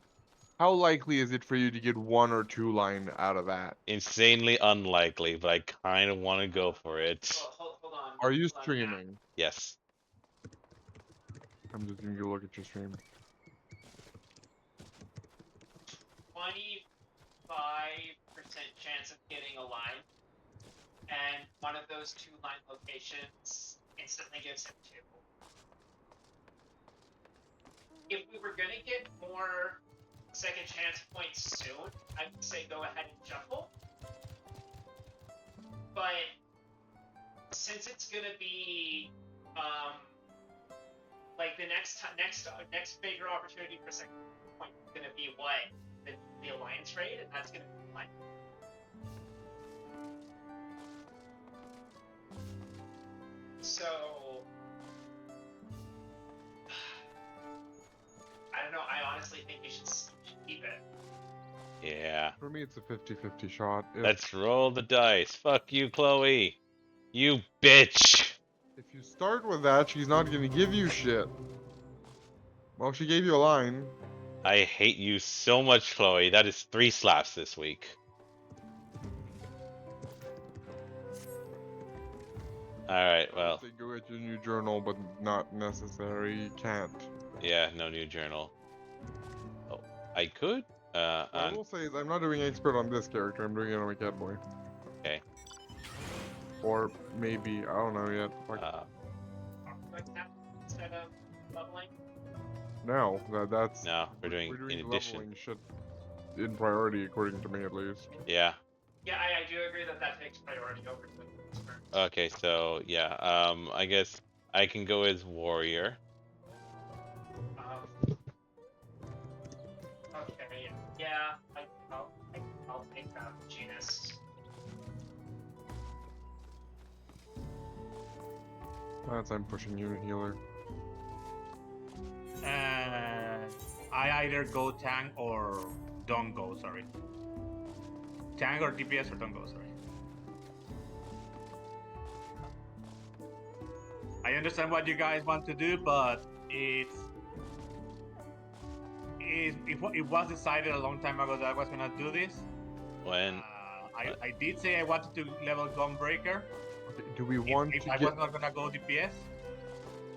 likely is it for you to get 1 or 2 line out of that? Insanely unlikely, but I kind of want to go for it. hold on. Are you hold on. streaming? Yes. I'm just gonna go look at your stream. 25% chance of getting a line, and one of those 2 line locations instantly gives him 2. If we were gonna get more second chance points soon, I would say go ahead and shuffle. But since it's gonna be like the next bigger opportunity for second point is gonna be what the alliance raid, and that's gonna be like. So I don't know. I honestly think you should keep it. Yeah. For me, it's a 50-50 shot. Let's roll the dice. Fuck you, Chloe. You bitch. If you start with that, she's not gonna give you shit. Well, she gave you a line. I hate you so much, Chloe. That is 3 slaps this week. Alright, well. Say go get your new journal, but not necessary. You can't. Yeah, no new journal. Oh, I could? What I will say is I'm not doing expert on this character. I'm doing it on my cat boy. Okay. Or maybe, I don't know yet. Fuck. Instead of leveling. No, that's... No, we're doing in the addition. leveling shit in priority, according to me at least. Yeah. Yeah, I do agree that takes priority over the expert. Okay, so yeah, I guess I can go as warrior. Okay, yeah, I'll take that genus. I'm pushing you, healer. I either go tank or don't go, sorry. Tank or DPS or don't go, sorry. I understand what you guys want to do, but it was decided a long time ago that I was gonna do this. When? I did say I wanted to level Gunbreaker. Okay, do we want if to I get... was not gonna go DPS.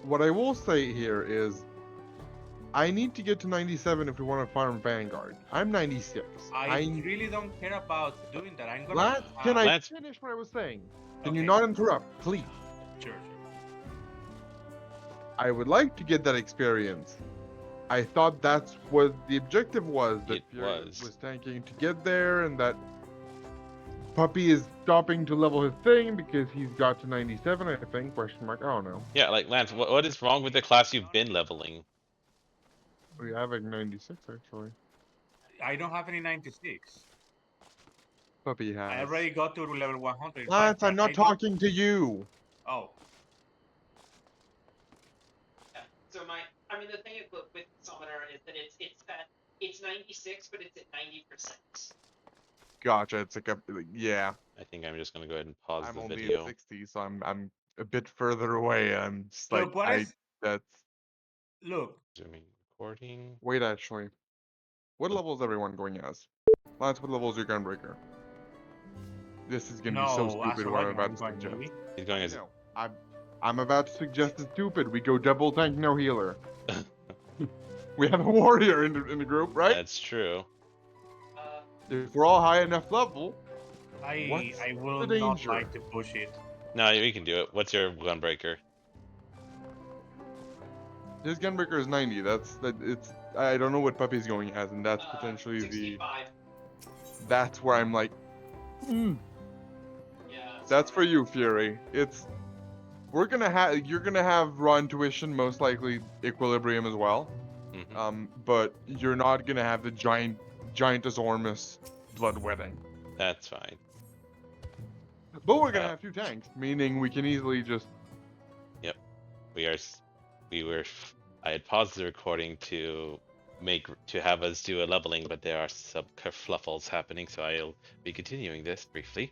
What I will say here is, I need to get to 97 if we want to farm Vanguard. I'm 96. I really don't care about doing that. I'm gonna. Lance, can I Lance- finish what I was saying? Can Okay. you not interrupt, please? Sure. I would like to get that experience. I thought that's what the objective was. That It Fury was. tanking to get there, and that Puppy is stopping to level his thing because he's got to 97, I think. Question mark. I don't know. Yeah, like Lance, what is wrong with the class you've been leveling? We have like 96 actually. I don't have any 96. Puppy has. I already got to level 100. Lance, I'm not I talking to you. Oh. Yeah. So I mean, the thing is with Summoner is that it's 96, but it's at 90%. Gotcha. It's like yeah. I think I'm just gonna go ahead and pause I'm the only video. at 60, so I'm a bit further away. I'm just like Look, what is? that's Look, Resuming recording. wait actually. What level is everyone going as? Lance, what level is your gunbreaker? This is gonna be so no, as stupid what I'm Oregon, about I'm to going suggest. maybe. He's going I as know. I'm about to suggest it's stupid. We go double tank, no healer. We have a warrior in the group, right? That's true. If we're all high enough level, what's I will the not danger? like to push it. No, we can do it. What's your gunbreaker? His gunbreaker is 90. It's I don't know what puppy's going as, and that's potentially 65. that's where I'm like, Yeah. that's for you, Fury. You're gonna have raw intuition, most likely equilibrium as well. Hmm. But you're not gonna have the giantosaurus bloodwetting. That's fine. But we're gonna Uh, have two tanks, meaning we can easily just Yep. We are. We were. I had paused the recording to have us do a leveling, but there are some kerfluffles happening, so I'll be continuing this briefly.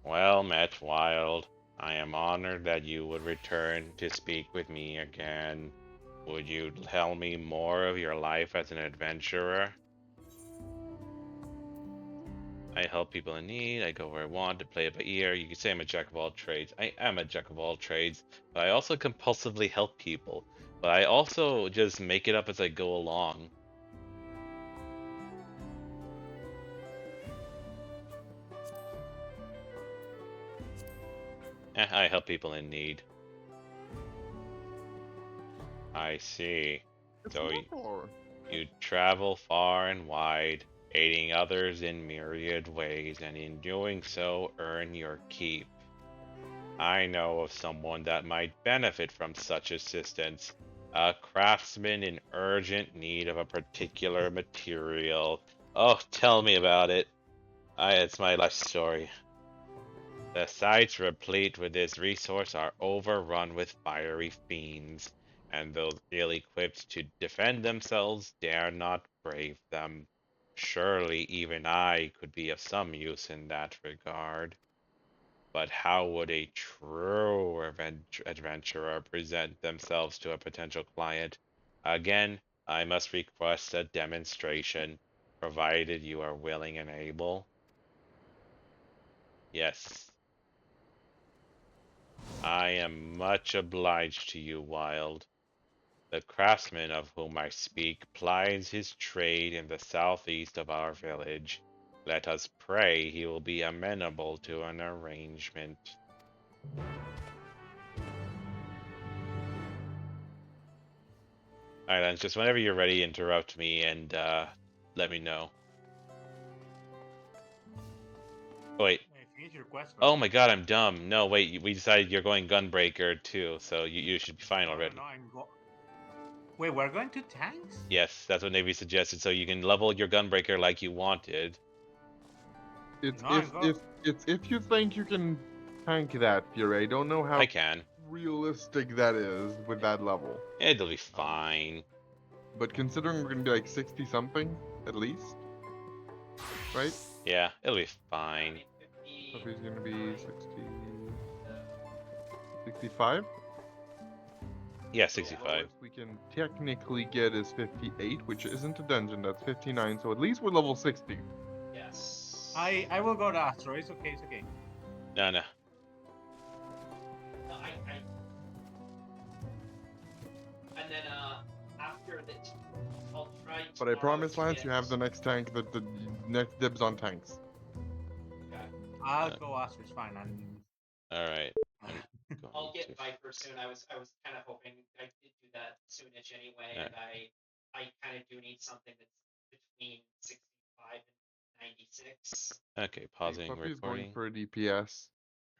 Well met, Wild. I am honored that you would return to speak with me again. Would you tell me more of your life as an adventurer? I help people in need. I go where I want to play it by ear. You could say I'm a jack of all trades. I am a jack of all trades, but I also compulsively help people. But I also just make it up as I go along. I help people in need. I see. it's So more. you travel far and wide, aiding others in myriad ways, and in doing so, earn your keep. I know of someone that might benefit from such assistance. A craftsman in urgent need of a particular material. Oh, tell me about it. It's my life story. The sites replete with this resource are overrun with fiery fiends, and those ill-equipped to defend themselves dare not brave them. Surely even I could be of some use in that regard. But how would a true adventurer present themselves to a potential client? Again, I must request a demonstration, provided you are willing and able. Yes. I am much obliged to you, Wild. The craftsman of whom I speak plies his trade in the southeast of our village. Let us pray he will be amenable to an arrangement. Alright, Lance, just whenever you're ready, interrupt me and let me know. Oh, wait. Finish your quest. Oh my god, I'm dumb. No, wait, we decided you're going Gunbreaker too, so you should be fine No, already. Wait, we're going to tanks? Yes, that's what Navy suggested, so you can level your Gunbreaker like you wanted. It's No, if you think you can tank that, Fury. I don't know how I can. realistic that is with that level. It'll be fine. But considering we're gonna be like 60 something at least, right? Yeah, it'll be fine. Puppy's gonna be 60, 65. Yeah, 65. Lowest we can technically get is 58, which isn't a dungeon. That's 59. So at least we're level 60. Yes. I will go to Astro. It's okay. It's okay. No, no. No, and then after the I'll try. But I tomorrow promise, to Lance, get- you have the next tank. The next dibs on tanks. Okay. I'll go Astro. It's fine. Alright. I'll get Viper soon. I was kind of hoping I could do that soonish anyway, Yeah. and I kind of do need something that's between 65 and 96. Okay, pausing Puppy's recording. going for a DPS.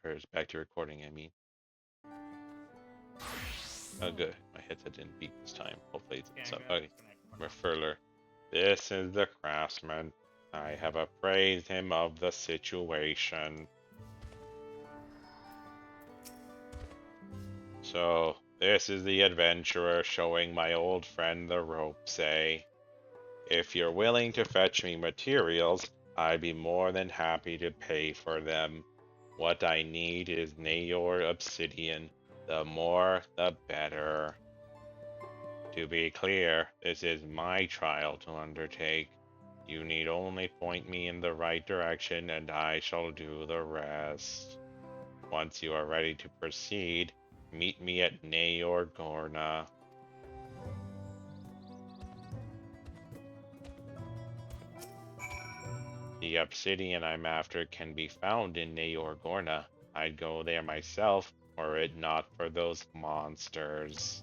Or back to recording, I mean. Oh, good. My headset didn't beep this time. Hopefully it's up. Okay. Referler. This is the craftsman. I have appraised him of the situation. So, this is the adventurer showing my old friend the ropes, eh? If you're willing to fetch me materials, I'd be more than happy to pay for them. What I need is Nayor obsidian. The more, the better. To be clear, this is my trial to undertake. You need only point me in the right direction and I shall do the rest. Once you are ready to proceed, meet me at Nayor Gorna. The obsidian I'm after can be found in Nayor Gorna. I'd go there myself, were it not for those monsters.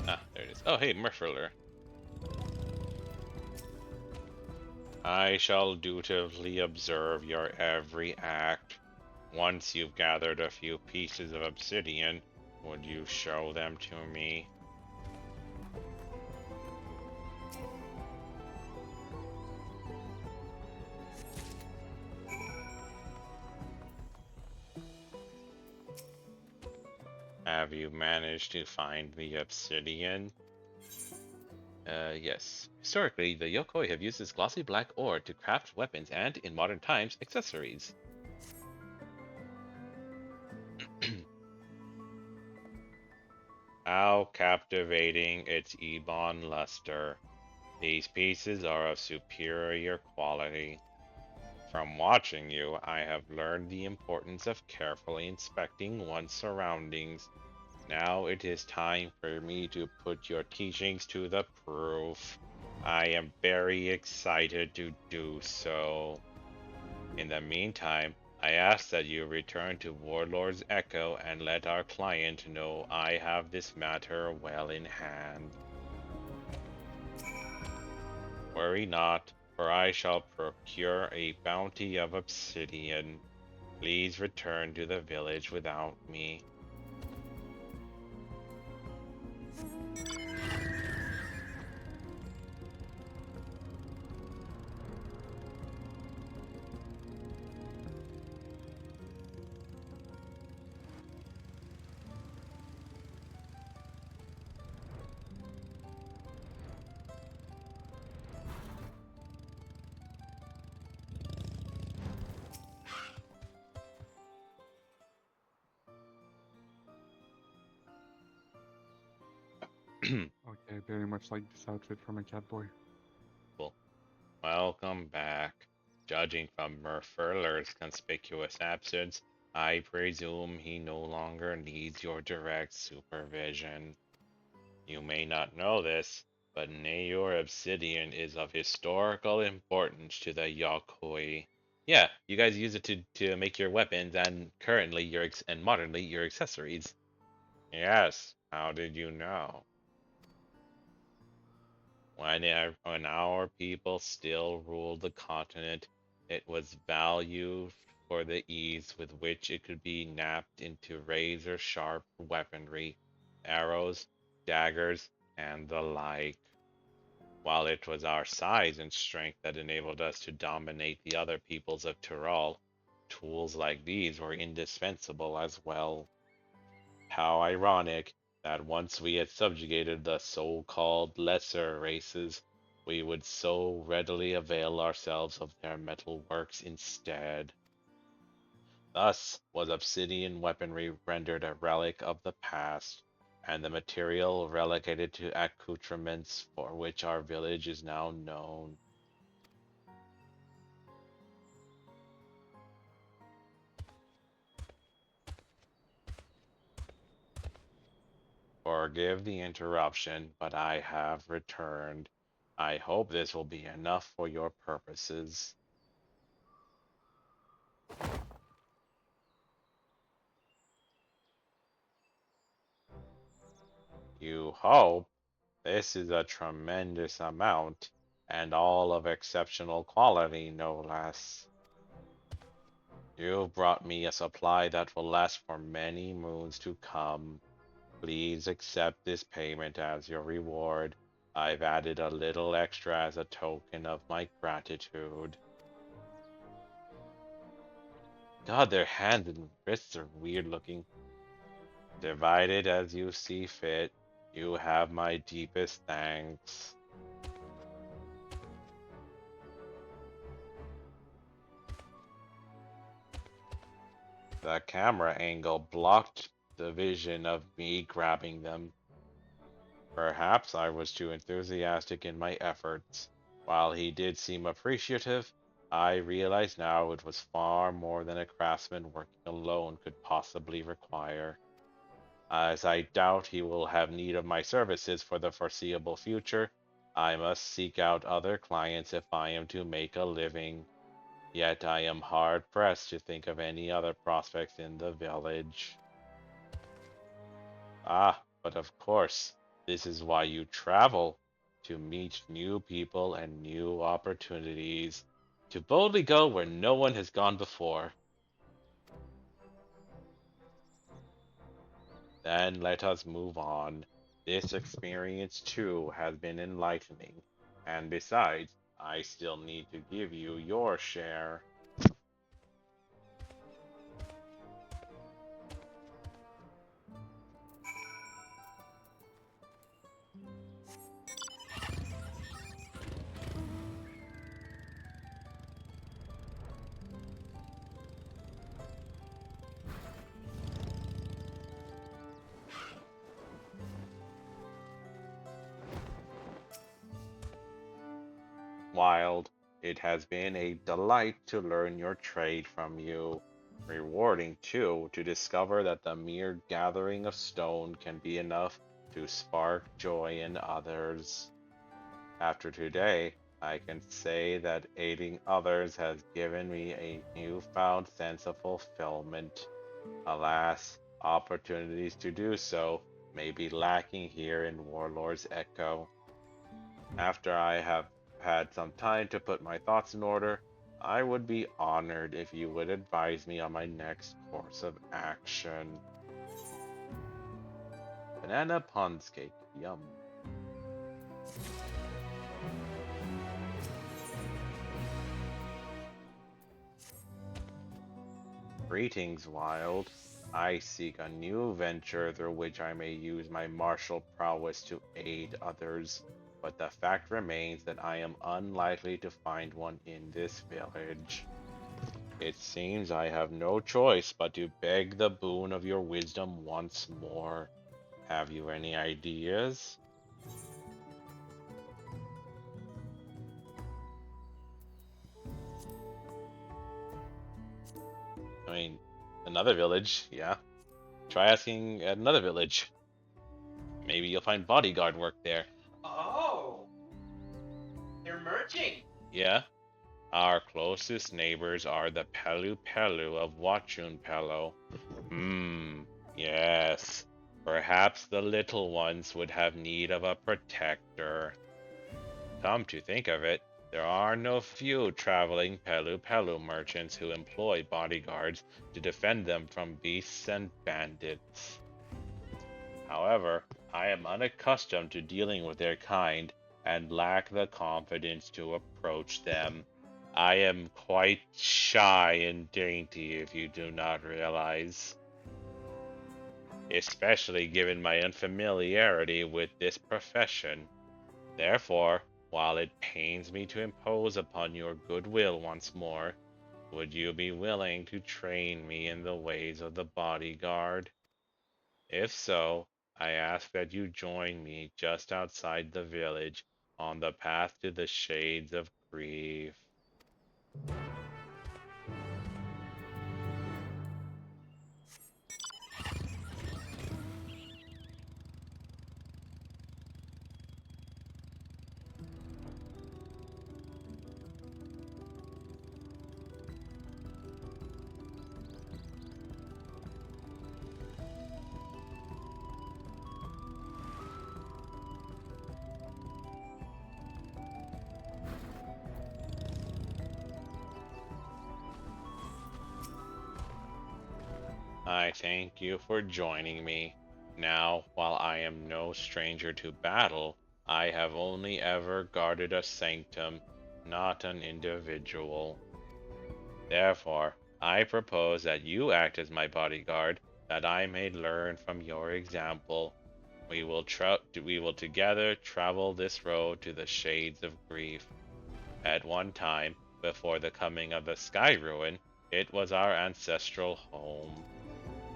Ah, there it is. Oh, hey, Murfler. I shall dutifully observe your every act. Once you've gathered a few pieces of obsidian, would you show them to me? Have you managed to find the obsidian? Yes. Historically, the Yok Huy have used this glossy black ore to craft weapons and, in modern times, accessories. How captivating its ebon luster. These pieces are of superior quality. From watching you, I have learned the importance of carefully inspecting one's surroundings. Now it is time for me to put your teachings to the proof. I am very excited to do so. In the meantime, I ask that you return to Warlord's Echo and let our client know I have this matter well in hand. Worry not, for I shall procure a bounty of obsidian. Please return to the village without me. Okay, very much like this outfit from a cat boy. Cool. Welcome back. Judging from Murfurler's conspicuous absence, I presume he no longer needs your direct supervision. You may not know this, but Nayor Obsidian is of historical importance to the Yok Huy. Yeah, you guys use it to make your weapons and currently and modernly your accessories. Yes, how did you know? When our people still ruled the continent, it was valued for the ease with which it could be napped into razor-sharp weaponry, arrows, daggers, and the like. While it was our size and strength that enabled us to dominate the other peoples of Tural, tools like these were indispensable as well. How ironic that once we had subjugated the so-called lesser races, we would so readily avail ourselves of their metal works instead. Thus was obsidian weaponry rendered a relic of the past, and the material relegated to accoutrements for which our village is now known. Forgive the interruption, but I have returned. I hope this will be enough for your purposes. You hope? This is a tremendous amount, and all of exceptional quality, no less. You've brought me a supply that will last for many moons to come. Please accept this payment as your reward. I've added a little extra as a token of my gratitude. God, their hands and wrists are weird looking. Divide it as you see fit. You have my deepest thanks. The camera angle blocked the vision of me grabbing them. Perhaps I was too enthusiastic in my efforts. While he did seem appreciative, I realize now it was far more than a craftsman working alone could possibly require. As I doubt he will have need of my services for the foreseeable future, I must seek out other clients if I am to make a living. Yet I am hard pressed to think of any other prospects in the village. Ah, but of course, this is why you travel, to meet new people and new opportunities, to boldly go where no one has gone before. Then let us move on. This experience too has been enlightening, and besides, I still need to give you your share. Wild, it has been a delight to learn your trade from you. Rewarding, too, to discover that the mere gathering of stone can be enough to spark joy in others. After today, I can say that aiding others has given me a newfound sense of fulfillment. Alas, opportunities to do so may be lacking here in Warlord's Echo. After I have had some time to put my thoughts in order, I would be honored if you would advise me on my next course of action. Banana Pons cake, yum. Greetings, Wild. I seek a new venture through which I may use my martial prowess to aid others, but the fact remains that I am unlikely to find one in this village. It seems I have no choice but to beg the boon of your wisdom once more. Have you any ideas? I mean, another village, yeah. Try asking at another village. Maybe you'll find bodyguard work there. Oh, they're merging. Yeah? Our closest neighbors are the Pelu Pelu of Watchun Pelo. Yes. Perhaps the little ones would have need of a protector. Come to think of it, there are no few traveling Pelu Pelu merchants who employ bodyguards to defend them from beasts and bandits. However, I am unaccustomed to dealing with their kind and lack the confidence to approach them. I am quite shy and dainty, if you do not realize. Especially given my unfamiliarity with this profession. Therefore, while it pains me to impose upon your goodwill once more, would you be willing to train me in the ways of the bodyguard? If so, I ask that you join me just outside the village on the path to the Shades of Grief. I thank you for joining me. Now, while I am no stranger to battle, I have only ever guarded a sanctum, not an individual. Therefore, I propose that you act as my bodyguard, that I may learn from your example. We will together travel this road to the shades of grief. At one time, before the coming of the Sky Ruin, it was our ancestral home.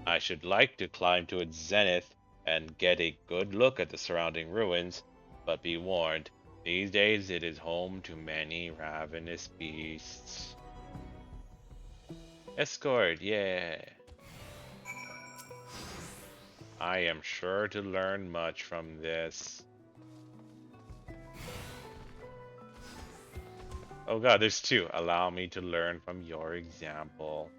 I should like to climb to its zenith and get a good look at the surrounding ruins, but be warned, these days it is home to many ravenous beasts. Escort, yeah. I am sure to learn much from this. Oh god, there's two. Allow me to learn from your example.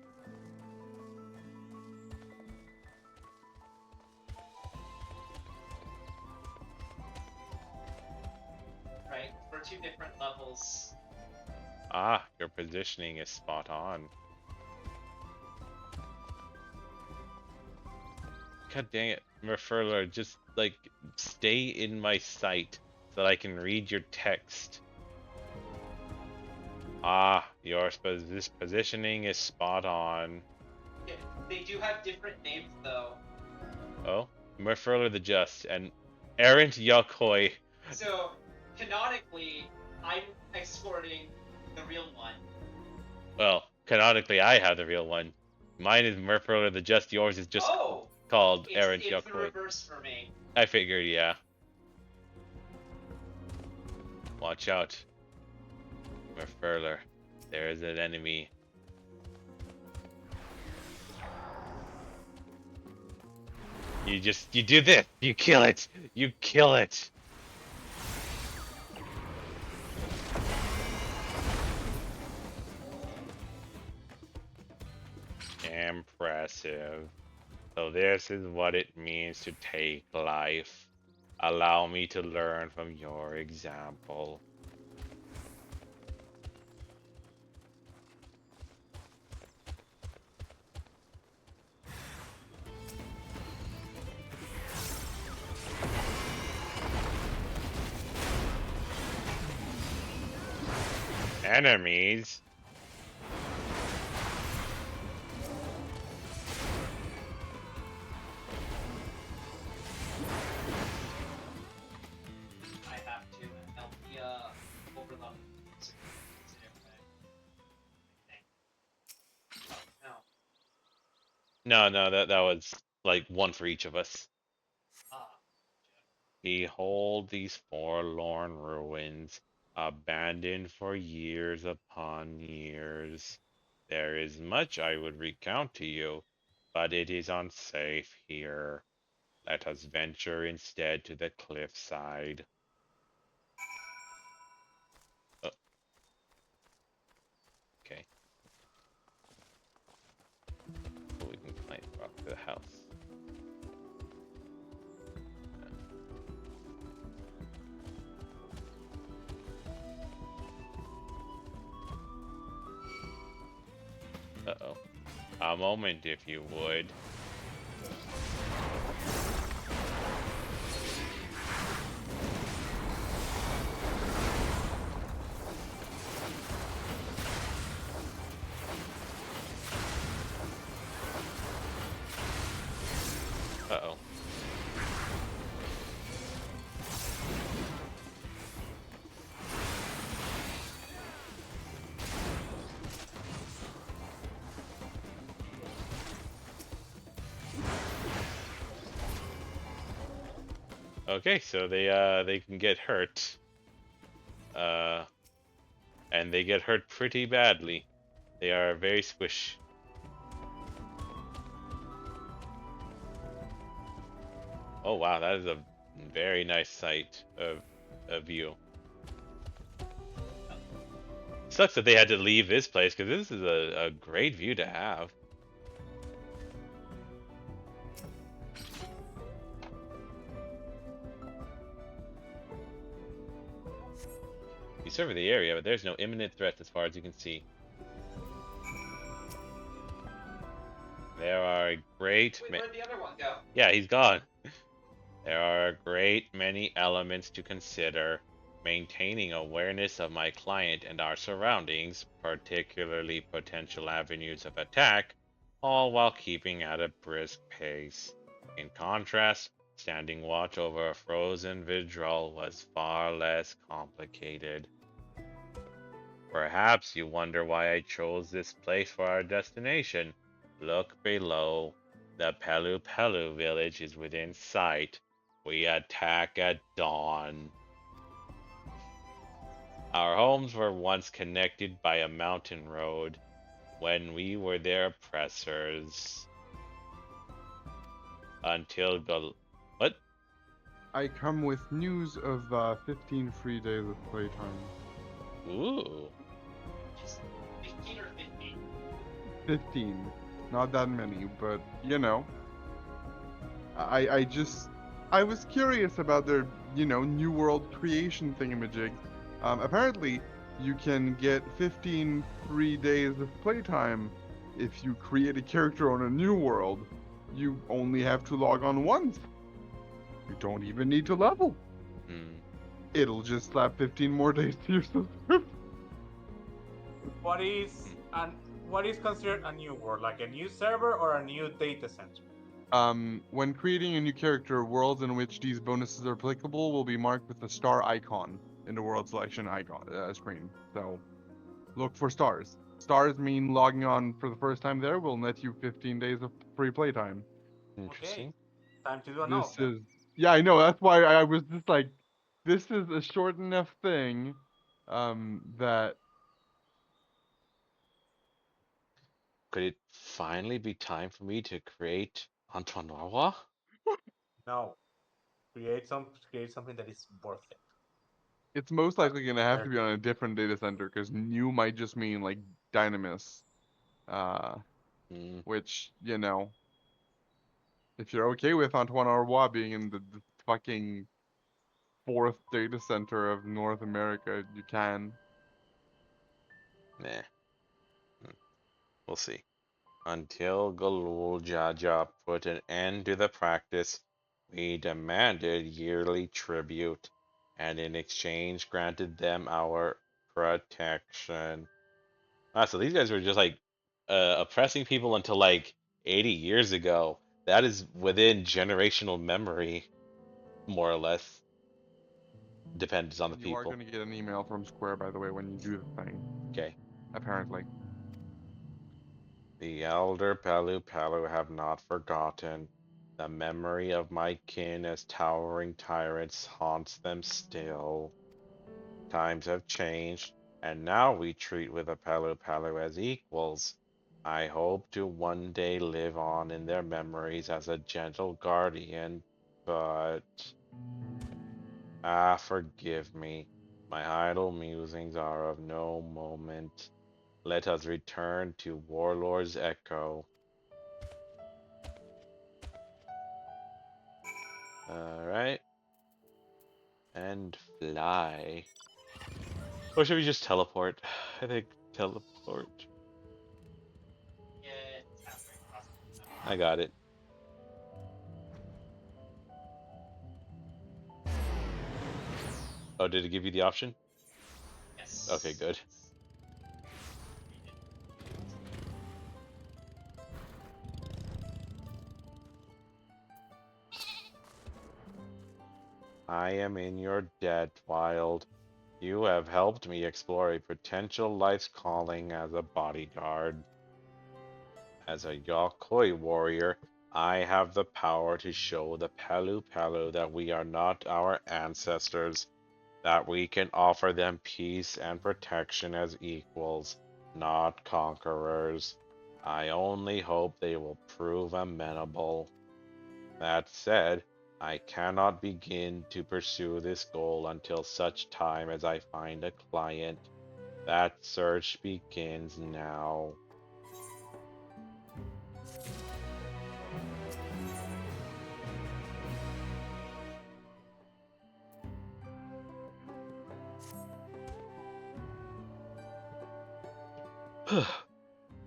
Right? For 2 different levels. Ah, your positioning is spot on. God dang it, Merfurler, just like stay in my sight so that I can read your text. Ah, this positioning is spot on. Yeah, they do have different names though. Oh, Merfurler the Just and Errant Yok Huy. So canonically, I'm escorting the real one. Well, canonically, I have the real one. Mine is Merfurler the Just. Yours is just called Errant It's Yok the Huy. reverse for me. I figured, yeah. Watch out, Merfurler. There is an enemy. You do this. You kill it. You kill it. Impressive. So this is what it means to take life. Allow me to learn from your example. Enemies? I have to help the overload. No, that was like one for each of us. Ah, Behold these forlorn ruins, abandoned for years upon years. There is much I would recount to you, but it is unsafe here. Let us venture instead to the cliffside. Oh, okay. We can climb up to the house. Uh-oh. A moment, if you would. Uh-oh. Okay, so they can get hurt. And they get hurt pretty badly. They are very squish. Oh wow, that is a very nice sight of view. Sucks that they had to leave this place because this is a great view to have. You survey the area, but there's no imminent threat as far as you can see. There are great Wait, ma- where'd the other one go? Yeah, he's gone. There are a great many elements to consider. Maintaining awareness of my client and our surroundings, particularly potential avenues of attack, all while keeping at a brisk pace. In contrast, standing watch over a frozen Vidral was far less complicated. Perhaps you wonder why I chose this place for our destination. Look below. The Pelu Pelu village is within sight. We attack at dawn. Our homes were once connected by a mountain road when we were their oppressors. Until the. What? I come with news of 15 free days of playtime. Ooh. Just 15 or 50? 15. Not that many, but you know. I was curious about their, new world creation thingamajig. Apparently, you can get 15 free days of playtime if you create a character on a new world. You only have to log on once. You don't even need to level. Hmm. It'll just slap 15 more days to your subscription. What is considered a new world? Like a new server or a new data center? When creating a new character, worlds in which these bonuses are applicable will be marked with a star icon in the world selection icon screen. So, look for stars. Stars mean logging on for the first time there will net you 15 days of free playtime. Interesting. Okay, time to do an This oath then. is, yeah, I know. That's why I was just like, this is a short enough thing, that Could it finally be time for me to create Antonoa? No, create something that is worth it. it's most likely gonna have to There- be on a different data center because new might just mean like Dynamis, uh, Hmm. which if you're okay with Antoine Arbois being in the fucking fourth data center of North America, you can. Nah. Hmm. We'll see. Until Galul Jaja put an end to the practice, we demanded yearly tribute, and in exchange granted them our protection. Ah, so these guys were just like oppressing people until like 80 years ago. That is within generational memory, more or less. Depends on the You are people. gonna get an email from Square, by the way, when you do the thing. Okay. Apparently. The elder Pelu Pelu have not forgotten. The memory of my kin as towering tyrants haunts them still. Times have changed, and now we treat with the Pelu Pelu as equals. I hope to one day live on in their memories as a gentle guardian, but forgive me. My idle musings are of no moment. Let us return to Warlord's Echo. Alright. And fly. Or should we just teleport? I think teleport. Yeah, it's not very possible. I got it. Oh, did it give you the option? Yes. Okay, good. I am in your debt, Wild. You have helped me explore a potential life's calling as a bodyguard. As a Yok Huy warrior, I have the power to show the Pelu Pelu that we are not our ancestors, that we can offer them peace and protection as equals, not conquerors. I only hope they will prove amenable. That said, I cannot begin to pursue this goal until such time as I find a client. That search begins now.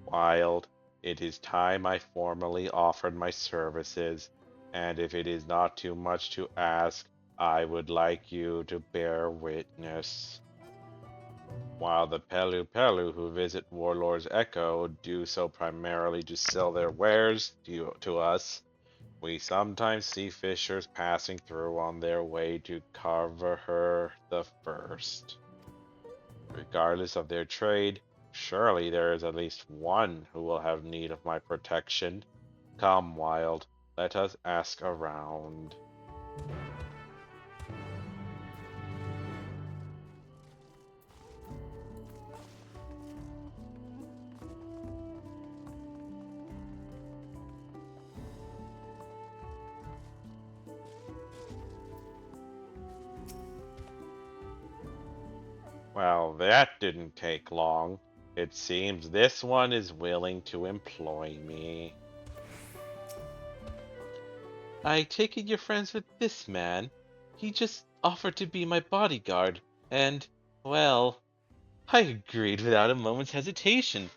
Wild. It is time I formally offered my services, and if it is not too much to ask, I would like you to bear witness. While the Pelu Pelu who visit Warlord's Echo do so primarily to sell their wares to us, we sometimes see fishers passing through on their way to Carver the First. Regardless of their trade, surely there is at least one who will have need of my protection. Come, Wild, let us ask around. Well, that didn't take long. It seems this one is willing to employ me. I take it you're friends with this man. He just offered to be my bodyguard, and, well, I agreed without a moment's hesitation.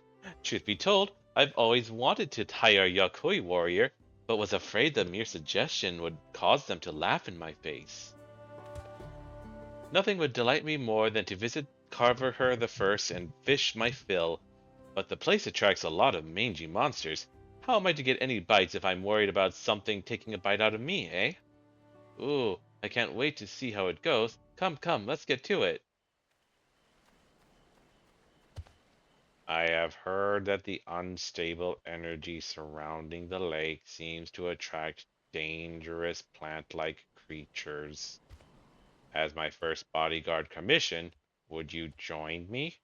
Truth be told, I've always wanted to hire a Yok Huy warrior, but was afraid the mere suggestion would cause them to laugh in my face. Nothing would delight me more than to visit Carver the First and fish my fill, but the place attracts a lot of mangy monsters. How am I to get any bites if I'm worried about something taking a bite out of me, eh? Ooh, I can't wait to see how it goes. Come, come, let's get to it. I have heard that the unstable energy surrounding the lake seems to attract dangerous plant-like creatures. As my first bodyguard commission, would you join me?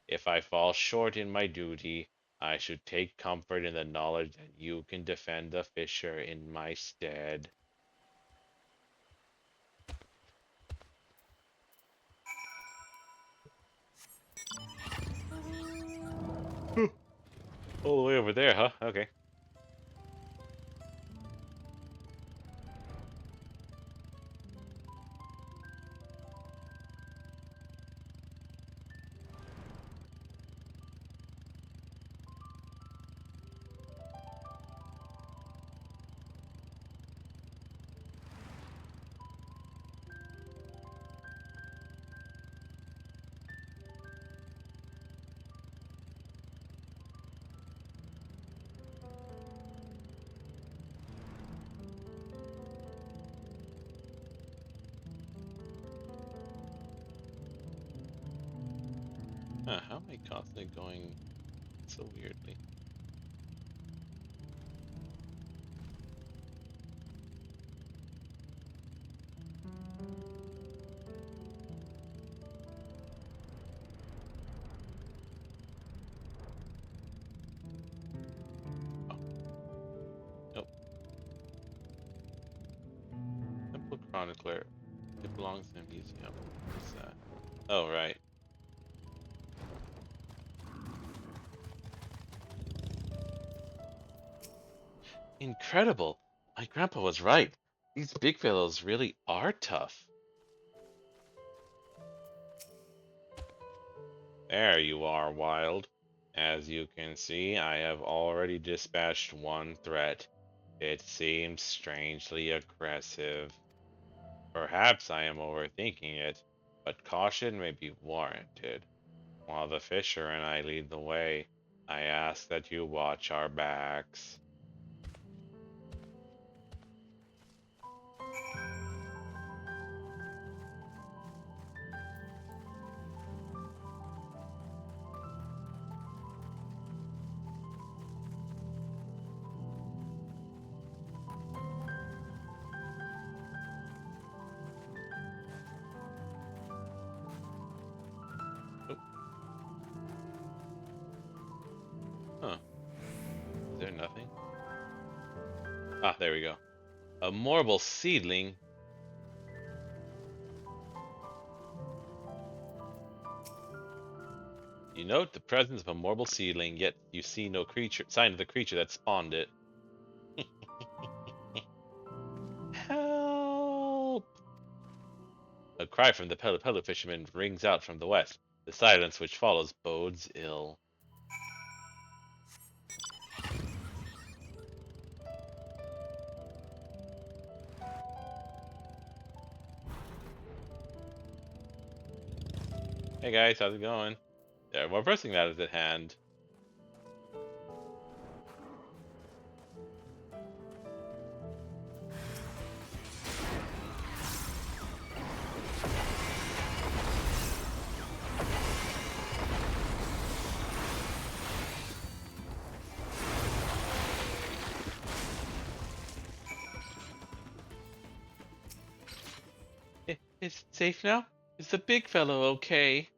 If I fall short in my duty, I should take comfort in the knowledge that you can defend the fisher in my stead. All the way over there, huh? Okay. Huh, how am I constantly going so weirdly? Oh, nope. Temple Chronicler. It belongs in a museum. What's that? Oh, right. Incredible! My grandpa was right. These big fellows really are tough. There you are, Wild. As you can see, I have already dispatched one threat. It seems strangely aggressive. Perhaps I am overthinking it, but caution may be warranted. While the fisher and I lead the way, I ask that you watch our backs. Oh, huh. Is there nothing? Ah, there we go. A marble seedling. You note the presence of a marble seedling, yet you see no sign of the creature that spawned it. Help! A cry from the Pelu Pelu fisherman rings out from the west. The silence which follows bodes ill. Hey guys, how's it going? There are more pressing matters at hand. Is it safe now? Is the big fellow okay?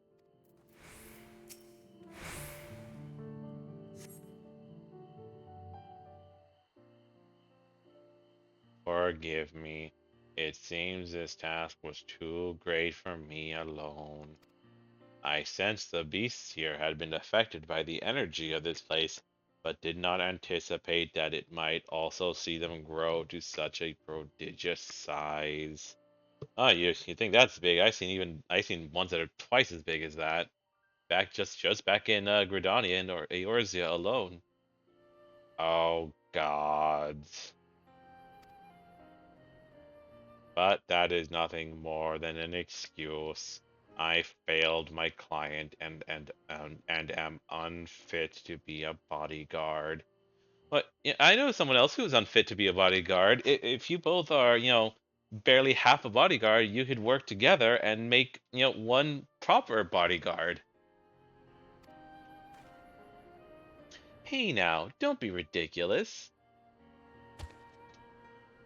Forgive me. It seems this task was too great for me alone. I sensed the beasts here had been affected by the energy of this place, but did not anticipate that it might also see them grow to such a prodigious size. Oh, you think that's big? I seen ones that are twice as big as that. Just back in Gridania and or Eorzea alone. Oh gods. But that is nothing more than an excuse. I failed my client and am unfit to be a bodyguard. But yeah, I know someone else who's unfit to be a bodyguard. If you both are, barely half a bodyguard, you could work together and make, one proper bodyguard. Hey now, don't be ridiculous.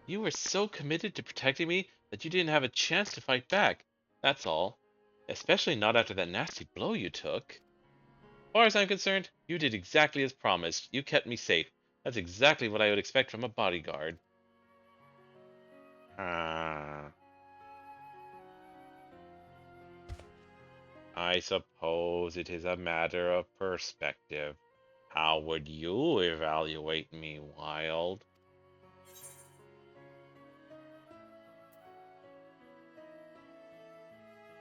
You were so committed to protecting me that you didn't have a chance to fight back. That's all. Especially not after that nasty blow you took. As far as I'm concerned, you did exactly as promised. You kept me safe. That's exactly what I would expect from a bodyguard. Ah. I suppose it is a matter of perspective. How would you evaluate me, Wild?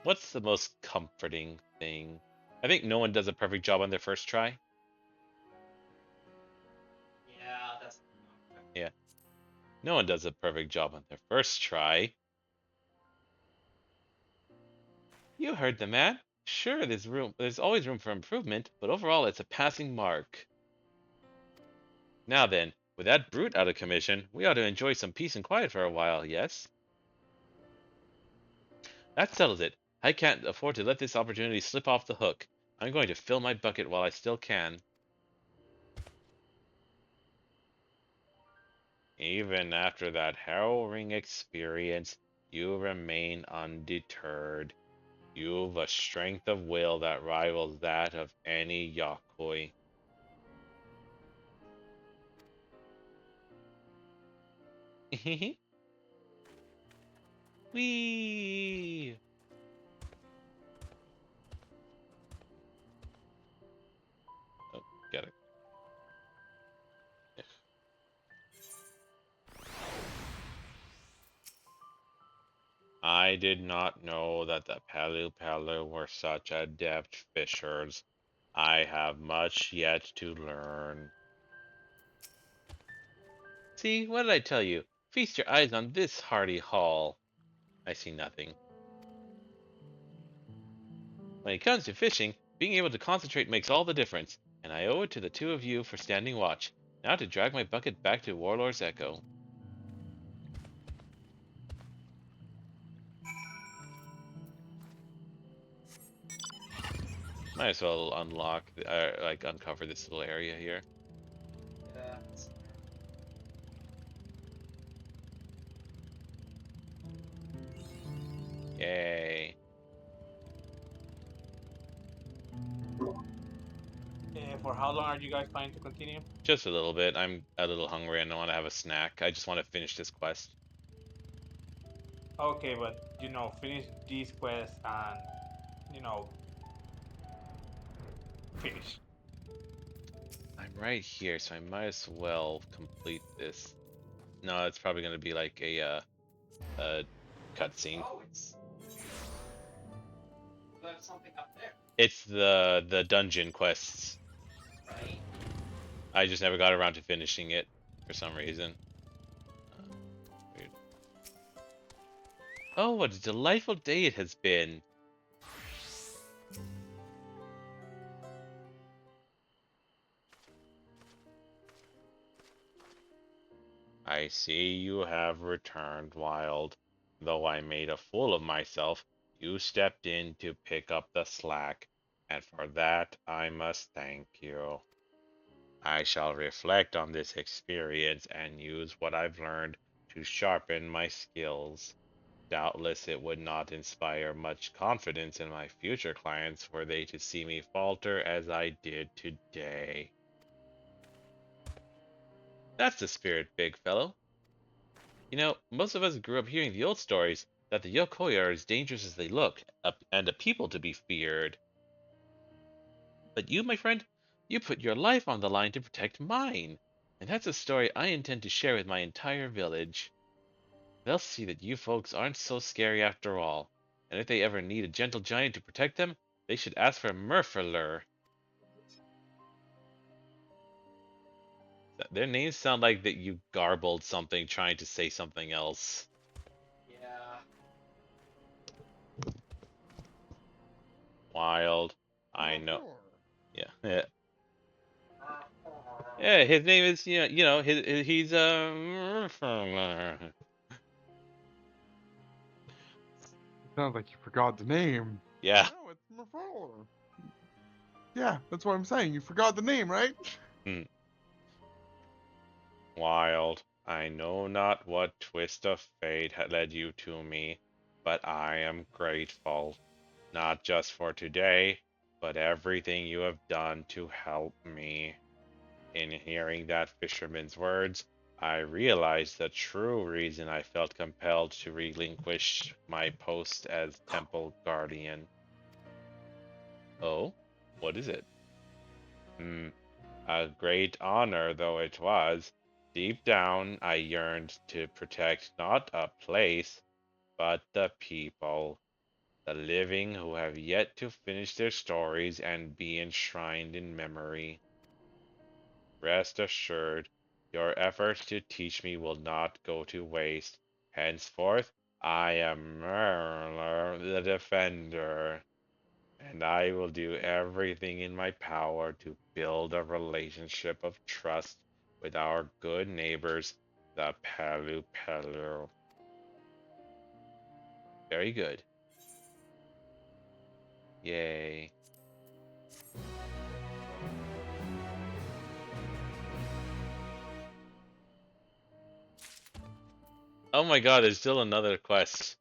What's the most comforting thing? I think no one does a perfect job on their first try. Yeah, that's. Yeah. No one does a perfect job on their first try. You heard the man. Sure, there's always room for improvement, but overall it's a passing mark. Now then, with that brute out of commission, we ought to enjoy some peace and quiet for a while, yes? That settles it. I can't afford to let this opportunity slip off the hook. I'm going to fill my bucket while I still can. Even after that harrowing experience, you remain undeterred. You've a strength of will that rivals that of any Yok Huy. Whee! Oh, got it. I did not know that the Pelu Pelu were such adept fishers. I have much yet to learn. See, what did I tell you? Feast your eyes on this hardy haul. I see nothing. When it comes to fishing, being able to concentrate makes all the difference, and I owe it to the two of you for standing watch. Now to drag my bucket back to Warlord's Echo. Might as well uncover this little area here. Yeah. Yay. For how long are you guys planning to continue? Just a little bit. I'm a little hungry and I want to have a snack. I just want to finish this quest. Okay, but finish these quests and finish. I'm right here, so I might as well complete this. No, it's probably going to be like a cutscene. Oh, there's something up there, It's the dungeon quests. right? I just never got around to finishing it for some reason. Weird. Oh, what a delightful day it has been. see you have returned, Wild. Though I made a fool of myself, you stepped in to pick up the slack, and for that I must thank you. I shall reflect on this experience and use what I've learned to sharpen my skills. Doubtless it would not inspire much confidence in my future clients were they to see me falter as I did today. That's the spirit, big fellow. You know, most of us grew up hearing the old stories that the Yok Huy are as dangerous as they look, and a people to be feared. But you, my friend, you put your life on the line to protect mine. And that's a story I intend to share with my entire village. They'll see that you folks aren't so scary after all. And if they ever need a gentle giant to protect them, they should ask for Murfalur. Their names sound like that you garbled something trying to say something else. Yeah. Wild. I know. Sure. Yeah. Yeah, his name is he's Sounds like you forgot the name. yeah. No, it's Mafalor. Yeah, that's what I'm saying. You forgot the name, right? Hmm. Wild. I know not what twist of fate had led you to me, but I am grateful, not just for today, but everything you have done to help me. In hearing that fisherman's words, I realized the true reason I felt compelled to relinquish my post as temple guardian. Oh, what is it? Hmm, a great honor though it was, deep down I yearned to protect not a place, but the people, the living who have yet to finish their stories and be enshrined in memory. Rest assured, your efforts to teach me will not go to waste. Henceforth, I am Merler the Defender, and I will do everything in my power to build a relationship of trust with our good neighbors, the Pelu Pelu. Very good. Yay. Oh my god, there's still another quest.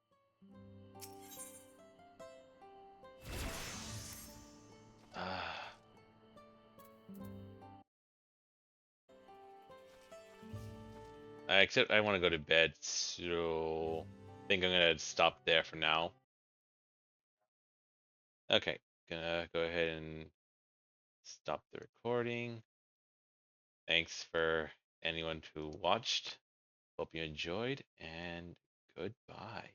Except I want to go to bed, so I think I'm gonna stop there for now. Okay, gonna go ahead and stop the recording. Thanks for anyone who watched. Hope you enjoyed, and goodbye.